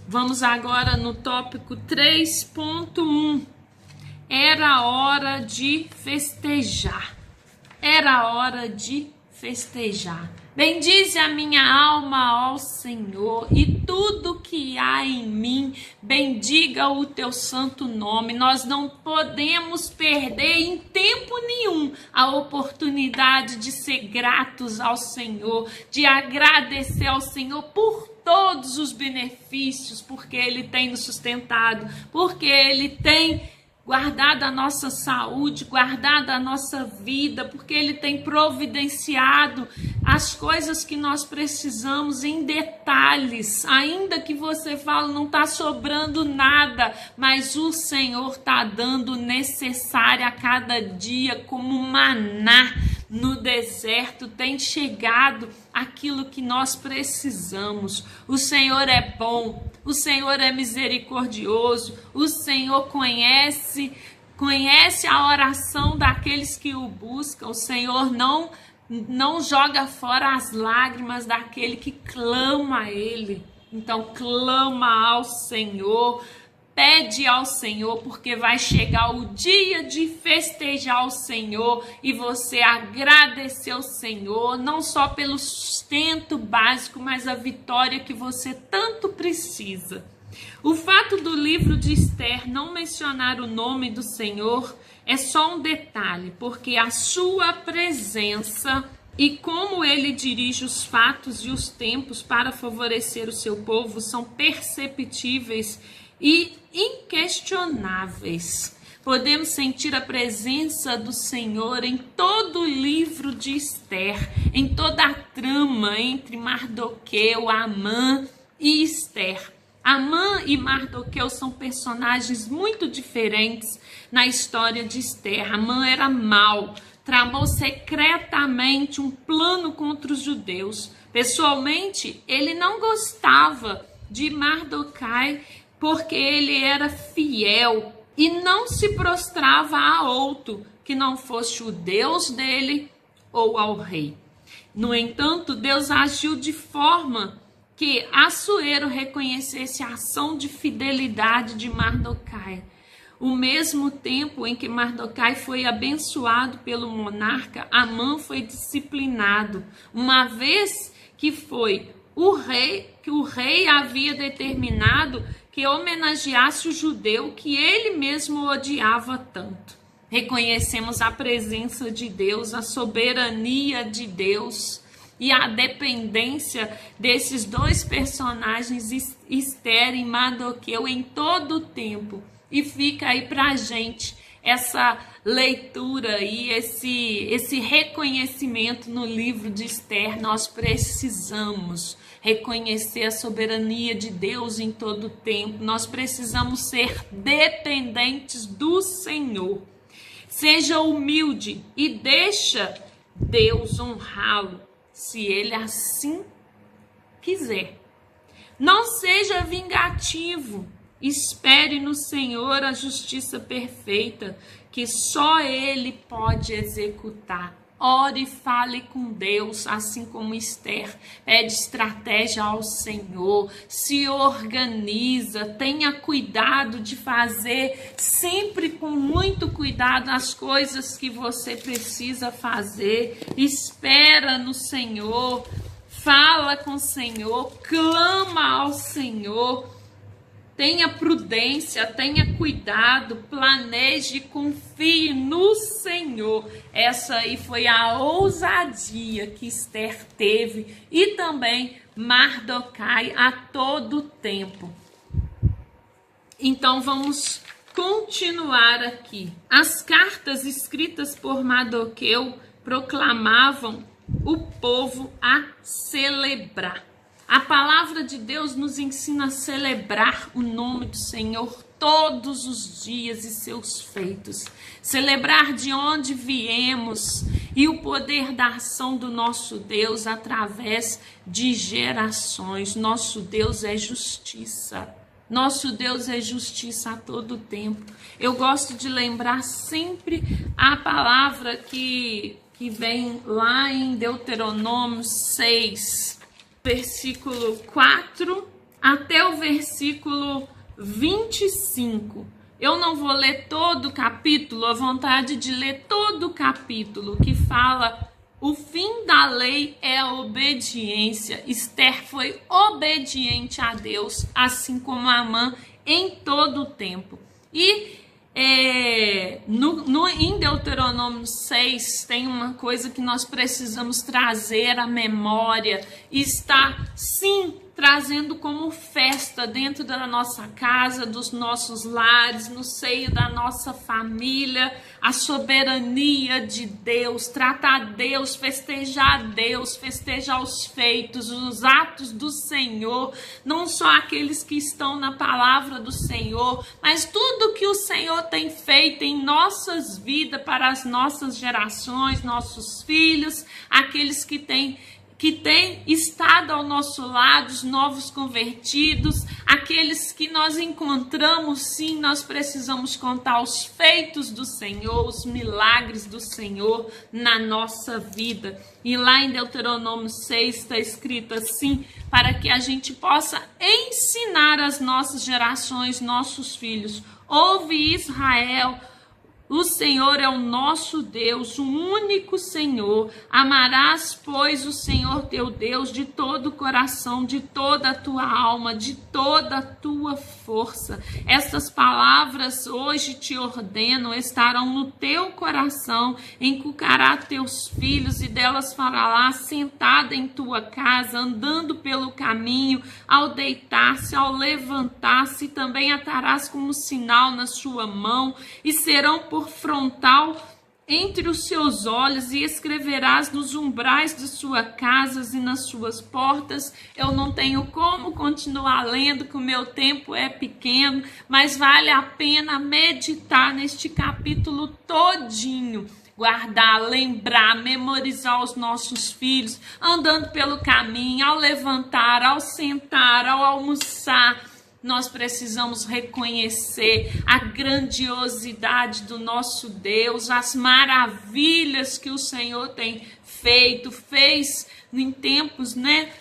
Vamos agora no tópico 3.1. Era hora de festejar. Era hora de festejar. Bendize a minha alma ao Senhor e tudo que há em mim, bendiga o teu santo nome. Nós não podemos perder em tempo nenhum a oportunidade de ser gratos ao Senhor, de agradecer ao Senhor por todos os benefícios, porque Ele tem nos sustentado, porque Ele tem guardado a nossa saúde, guardado a nossa vida, porque Ele tem providenciado as coisas que nós precisamos em detalhes. Ainda que você fale, não está sobrando nada, mas o Senhor está dando o necessário a cada dia, como maná no deserto, tem chegado aquilo que nós precisamos. O Senhor é bom, o Senhor é misericordioso, o Senhor conhece a oração daqueles que o buscam. O Senhor não joga fora as lágrimas daquele que clama a Ele. Então clama ao Senhor, pede ao Senhor, porque vai chegar o dia de festejar o Senhor e você agradecer ao Senhor, não só pelo sustento básico, mas a vitória que você tanto precisa. O fato do livro de Esther não mencionar o nome do Senhor é só um detalhe, porque a sua presença e como ele dirige os fatos e os tempos para favorecer o seu povo são perceptíveis e inquestionáveis. Podemos sentir a presença do Senhor em todo o livro de Esther, em toda a trama entre Mardoqueu, Amã e Esther. Amã e Mardoqueu são personagens muito diferentes na história de Esther. Amã era mau, tramou secretamente um plano contra os judeus. Pessoalmente, ele não gostava de Mardoqueu, porque ele era fiel e não se prostrava a outro que não fosse o Deus dele ou ao rei. No entanto, Deus agiu de forma que Assuero reconhecesse a ação de fidelidade de Mardoqueu. O mesmo tempo em que Mardoqueu foi abençoado pelo monarca, Amã foi disciplinado, uma vez que o rei havia determinado que homenageasse o judeu que ele mesmo odiava tanto. Reconhecemos a presença de Deus, a soberania de Deus e a dependência desses dois personagens, Esther e Mardoqueu, em todo o tempo. E fica aí pra gente essa leitura e esse reconhecimento no livro de Esther. Nós precisamos reconhecer a soberania de Deus em todo o tempo. Nós precisamos ser dependentes do Senhor. Seja humilde e deixa Deus honrá-lo, se Ele assim quiser. Não seja vingativo. Espere no Senhor a justiça perfeita, que só Ele pode executar. Ore e fale com Deus, assim como Esther. Pede estratégia ao Senhor, se organiza, tenha cuidado de fazer, sempre com muito cuidado, as coisas que você precisa fazer. Espera no Senhor, fala com o Senhor, clama ao Senhor. Tenha prudência, tenha cuidado, planeje e confie no Senhor. Essa aí foi a ousadia que Esther teve e também Mardoqueu a todo tempo. Então vamos continuar aqui. As cartas escritas por Mardoqueu proclamavam o povo a celebrar. A palavra de Deus nos ensina a celebrar o nome do Senhor todos os dias e seus feitos. Celebrar de onde viemos e o poder da ação do nosso Deus através de gerações. Nosso Deus é justiça. Nosso Deus é justiça a todo tempo. Eu gosto de lembrar sempre a palavra que vem lá em Deuteronômio 6, versículo 4 até o versículo 25. Eu não vou ler todo o capítulo, a vontade de ler todo o capítulo que fala: o fim da lei é a obediência. Esther foi obediente a Deus, assim como Amã, em todo o tempo. E em Deuteronômio 6 tem uma coisa que nós precisamos trazer à memória, e está sim trazendo como festa dentro da nossa casa, dos nossos lares, no seio da nossa família, a soberania de Deus, tratar Deus, festejar os feitos, os atos do Senhor, não só aqueles que estão na palavra do Senhor, mas tudo que o Senhor tem feito em nossas vidas, para as nossas gerações, nossos filhos, aqueles que têm estado ao nosso lado, os novos convertidos, aqueles que nós encontramos. Sim, nós precisamos contar os feitos do Senhor, os milagres do Senhor na nossa vida. E lá em Deuteronômio 6 está escrito assim, para que a gente possa ensinar às nossas gerações, nossos filhos: ouve, Israel, o Senhor é o nosso Deus, o único Senhor. Amarás, pois, o Senhor teu Deus de todo o coração, de toda a tua alma, de toda a tua força. Estas palavras hoje te ordeno, estarão no teu coração, inculcarás teus filhos, e delas falarás sentada em tua casa, andando pelo caminho, ao deitar-se, ao levantar-se, também atarás como sinal na sua mão, e serão por frontal entre os seus olhos, e escreverás nos umbrais de suas casas e nas suas portas. Eu não tenho como continuar lendo, que o meu tempo é pequeno, mas vale a pena meditar neste capítulo todinho, guardar, lembrar, memorizar os nossos filhos, andando pelo caminho, ao levantar, ao sentar, ao almoçar. Nós precisamos reconhecer a grandiosidade do nosso Deus, as maravilhas que o Senhor tem fez em tempos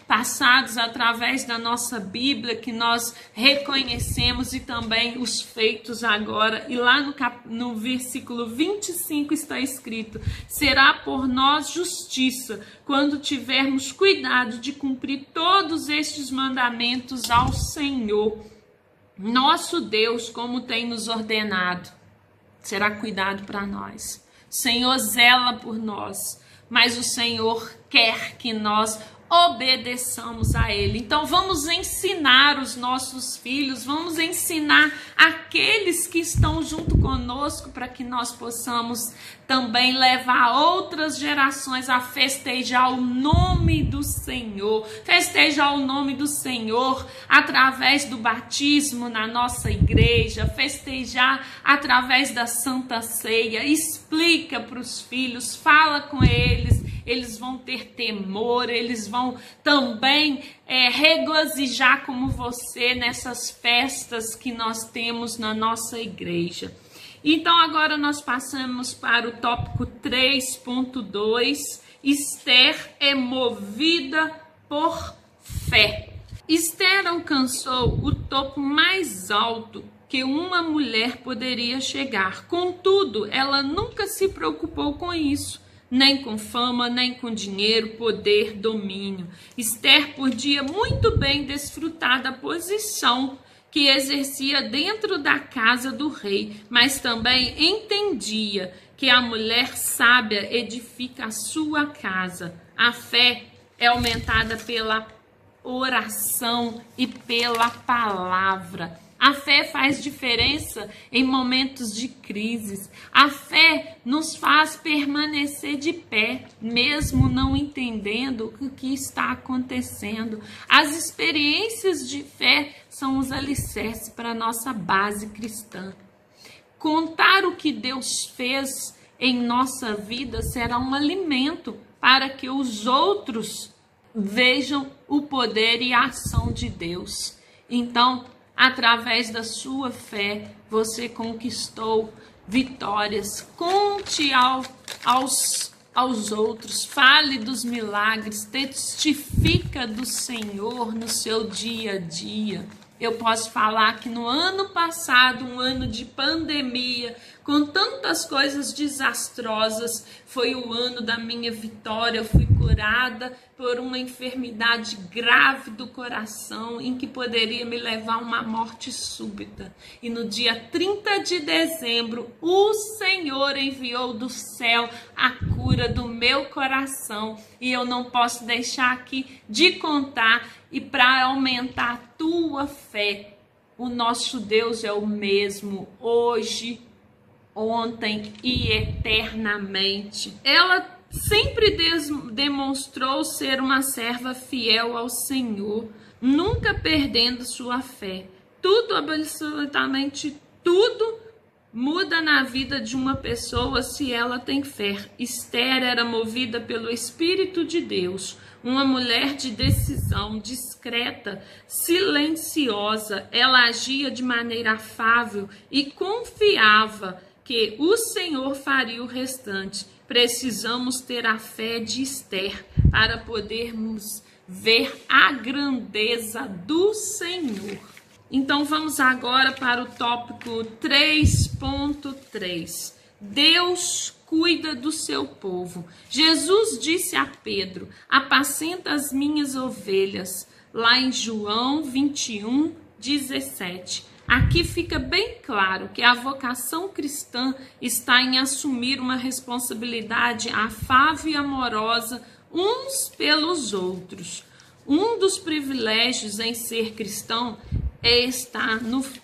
passados, através da nossa Bíblia, que nós reconhecemos, e também os feitos agora. E lá no versículo 25 está escrito: será por nós justiça, quando tivermos cuidado de cumprir todos estes mandamentos ao Senhor nosso Deus, como tem nos ordenado. Será cuidado para nós. O Senhor zela por nós, mas o Senhor quer que nós obedeçamos a Ele. Então vamos ensinar os nossos filhos, vamos ensinar aqueles que estão junto conosco, para que nós possamos também levar outras gerações a festejar o nome do Senhor. Festejar o nome do Senhor através do batismo na nossa igreja, festejar através da Santa Ceia. Explica para os filhos, fala com eles. Eles vão ter temor, eles vão também regozijar como você nessas festas que nós temos na nossa igreja. Então agora nós passamos para o tópico 3.2, Esther é movida por fé. Esther alcançou o topo mais alto que uma mulher poderia chegar. Contudo, ela nunca se preocupou com isso, nem com fama, nem com dinheiro, poder, domínio. Esther podia muito bem desfrutar da posição que exercia dentro da casa do rei, mas também entendia que a mulher sábia edifica a sua casa. A fé é aumentada pela oração e pela palavra. A fé faz diferença em momentos de crises. A fé nos faz permanecer de pé, mesmo não entendendo o que está acontecendo. As experiências de fé são os alicerces para a nossa base cristã. Contar o que Deus fez em nossa vida será um alimento para que os outros vejam o poder e a ação de Deus. Então, através da sua fé, você conquistou vitórias. Conte aos outros, fale dos milagres, testifica do Senhor no seu dia a dia. Eu posso falar que no ano passado, um ano de pandemia, com tantas coisas desastrosas, foi o ano da minha vitória. Eu fui curada por uma enfermidade grave do coração, em que poderia me levar a uma morte súbita. E no dia 30 de dezembro, o Senhor enviou do céu a cura do meu coração. E eu não posso deixar aqui de contar, e para aumentar a tua fé, o nosso Deus é o mesmo hoje, ontem e eternamente. Ela sempre demonstrou ser uma serva fiel ao Senhor, nunca perdendo sua fé. Tudo, absolutamente tudo, muda na vida de uma pessoa se ela tem fé. Esther era movida pelo Espírito de Deus, uma mulher de decisão, discreta, silenciosa. Ela agia de maneira afável e confiava que o Senhor faria o restante. Precisamos ter a fé de Esther para podermos ver a grandeza do Senhor. Então vamos agora para o tópico 3.3. Deus cuida do seu povo. Jesus disse a Pedro: apacenta as minhas ovelhas, lá em João 21:17. Aqui fica bem claro que a vocação cristã está em assumir uma responsabilidade afável e amorosa uns pelos outros. Um dos privilégios em ser cristão é estar,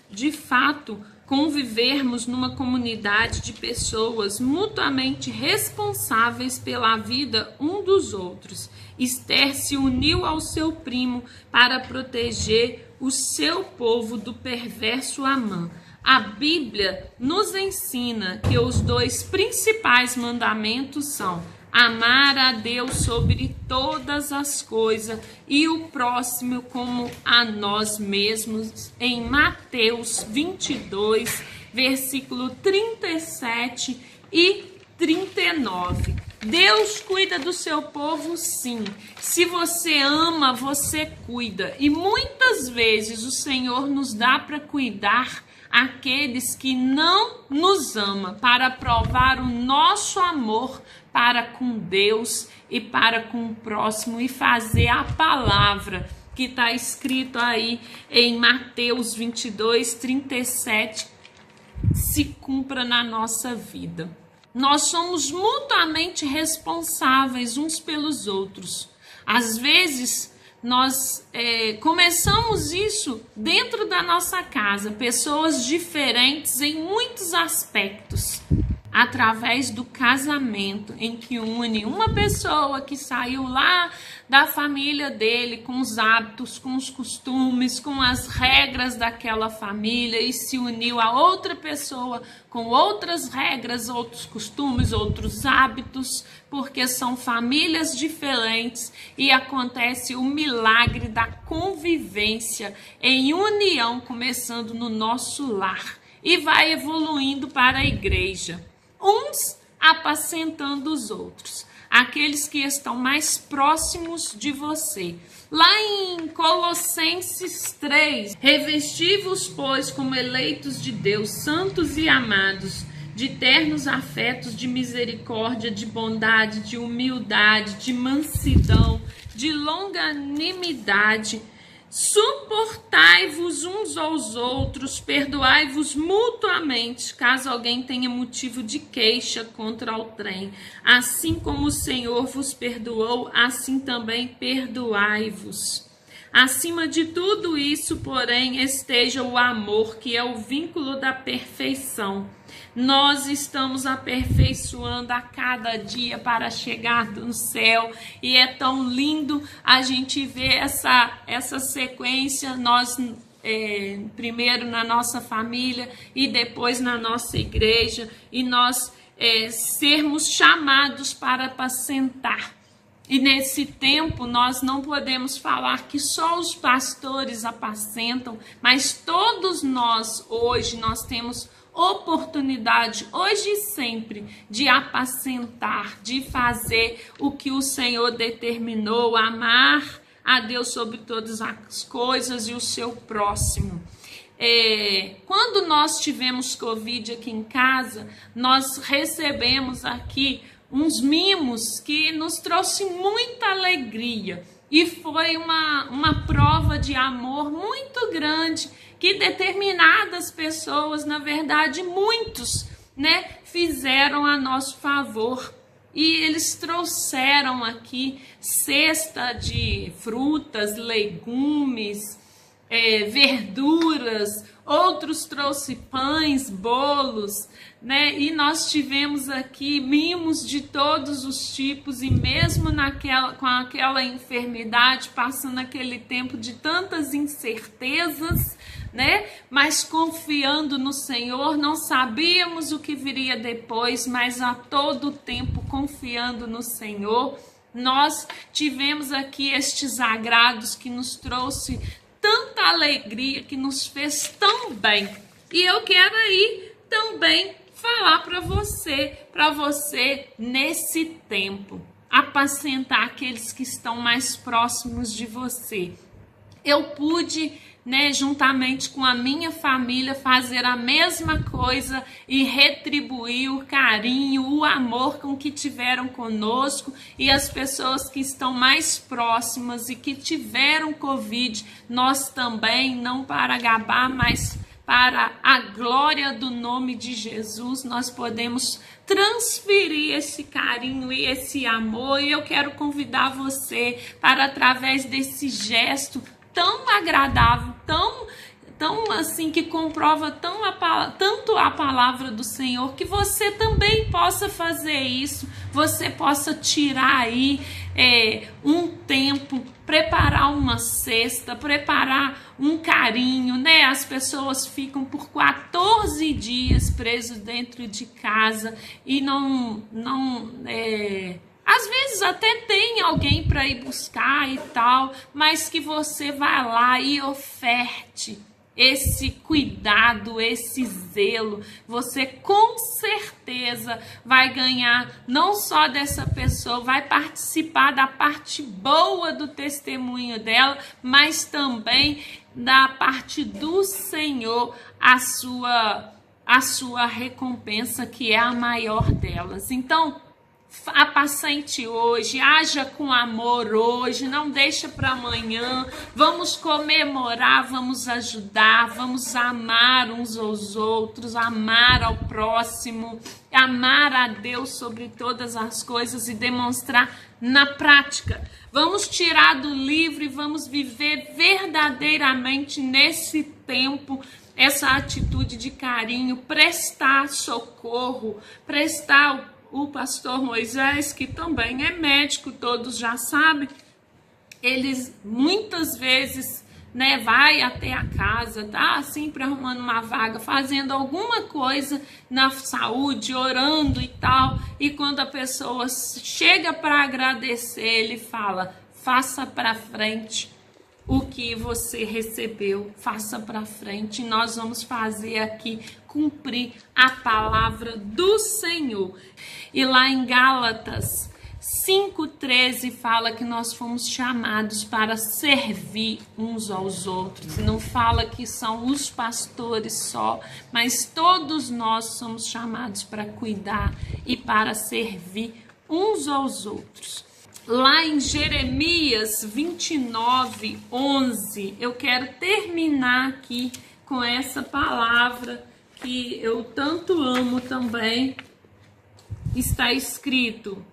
de fato, convivermos numa comunidade de pessoas mutuamente responsáveis pela vida um dos outros. Esther se uniu ao seu primo para proteger o seu povo do perverso Amã. A Bíblia nos ensina que os dois principais mandamentos são amar a Deus sobre todas as coisas e o próximo como a nós mesmos, em Mateus 22, versículo 37 e 39. Deus cuida do seu povo, sim. Se você ama, você cuida. E muitas vezes o Senhor nos dá para cuidar aqueles que não nos amam, para provar o nosso amor para com Deus e para com o próximo, e fazer a palavra que está escrito aí em Mateus 22, 37 se cumpra na nossa vida. Nós somos mutuamente responsáveis uns pelos outros. Às vezes, nós começamos isso dentro da nossa casa, pessoas diferentes em muitos aspectos, através do casamento, em que une uma pessoa que saiu lá da família dele, com os hábitos, com os costumes, com as regras daquela família, e se uniu a outra pessoa com outras regras, outros costumes, outros hábitos, porque são famílias diferentes, e acontece o milagre da convivência em união, começando no nosso lar, e vai evoluindo para a igreja. Uns apacentando os outros, aqueles que estão mais próximos de você. Lá em Colossenses 3, revesti-vos, pois, como eleitos de Deus, santos e amados, de ternos afetos, de misericórdia, de bondade, de humildade, de mansidão, de longanimidade. Suportai-vos uns aos outros, perdoai-vos mutuamente, caso alguém tenha motivo de queixa contra outrem. Assim como o Senhor vos perdoou, assim também perdoai-vos. Acima de tudo isso, porém, esteja o amor, que é o vínculo da perfeição. Nós estamos aperfeiçoando a cada dia para chegar no céu, e é tão lindo a gente ver essa sequência, nós primeiro na nossa família e depois na nossa igreja, e nós sermos chamados para apacentar E nesse tempo nós não podemos falar que só os pastores apacentam, mas todos nós hoje nós temos oportunidade, hoje e sempre, de apacentar, de fazer o que o Senhor determinou, amar a Deus sobre todas as coisas e o seu próximo. Quando nós tivemos Covid aqui em casa, nós recebemos aqui uns mimos que nos trouxe muita alegria e foi uma prova de amor muito grande que determinadas pessoas, na verdade muitos, fizeram a nosso favor. E eles trouxeram aqui cesta de frutas, legumes, verduras, outros trouxe pães, bolos, e nós tivemos aqui mimos de todos os tipos, e mesmo com aquela enfermidade, passando aquele tempo de tantas incertezas, mas confiando no Senhor, não sabíamos o que viria depois, mas a todo tempo confiando no Senhor, nós tivemos aqui estes agrados que nos trouxe tanta alegria, que nos fez tão bem. E eu quero aí também falar para você nesse tempo, apacentar aqueles que estão mais próximos de você. Eu pude, juntamente com a minha família, fazer a mesma coisa e retribuir o carinho, o amor com que tiveram conosco, e as pessoas que estão mais próximas e que tiveram Covid, nós também, não para gabar, mas para a glória do nome de Jesus, nós podemos transferir esse carinho e esse amor, e eu quero convidar você para, através desse gesto tão agradável, tão assim, que comprova tanto a palavra do Senhor, que você também possa fazer isso, você possa tirar aí um tempo, preparar uma cesta, preparar um carinho, As pessoas ficam por 14 dias presas dentro de casa e às vezes até tem alguém para ir buscar e tal, mas que você vá lá e oferte esse cuidado, esse zelo. Você com certeza vai ganhar não só dessa pessoa, vai participar da parte boa do testemunho dela, mas também da parte do Senhor, a sua recompensa, que é a maior delas. Então, apacente hoje, haja com amor hoje, não deixa para amanhã. Vamos comemorar, vamos ajudar, vamos amar uns aos outros, amar ao próximo, amar a Deus sobre todas as coisas e demonstrar na prática. Vamos tirar do livro e vamos viver verdadeiramente nesse tempo essa atitude de carinho, prestar socorro, prestar o pastor Moisés, que também é médico, todos já sabem, eles muitas vezes, vai até a casa, tá sempre arrumando uma vaga, fazendo alguma coisa na saúde, orando e tal, e quando a pessoa chega para agradecer, ele fala: faça para frente o que você recebeu, faça para frente. E nós vamos fazer aqui, cumprir a palavra do Senhor. E lá em Gálatas 5:13 fala que nós fomos chamados para servir uns aos outros. Não fala que são os pastores só, mas todos nós somos chamados para cuidar e para servir uns aos outros. Lá em Jeremias 29:11, eu quero terminar aqui com essa palavra que eu tanto amo também. Está escrito: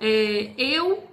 eu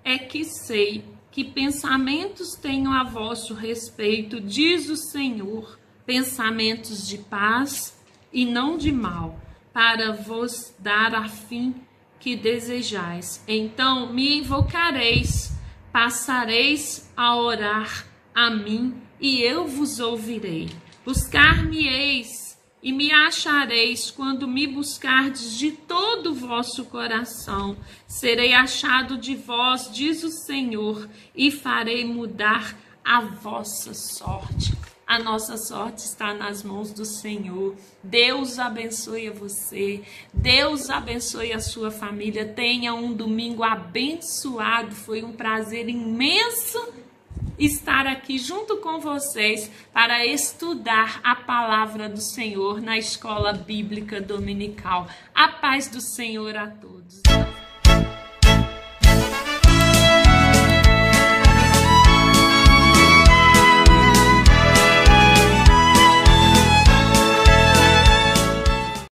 é que sei que pensamentos tenho a vosso respeito, diz o Senhor, pensamentos de paz e não de mal, para vos dar a fim que desejais. Então me invocareis, passareis a orar a mim, e eu vos ouvirei. Buscar-me-eis e me achareis quando me buscardes de todo o vosso coração. Serei achado de vós, diz o Senhor, e farei mudar a vossa sorte. A nossa sorte está nas mãos do Senhor. Deus abençoe a você. Deus abençoe a sua família. Tenha um domingo abençoado. Foi um prazer imenso estar aqui junto com vocês para estudar a palavra do Senhor na Escola Bíblica Dominical. A paz do Senhor a todos.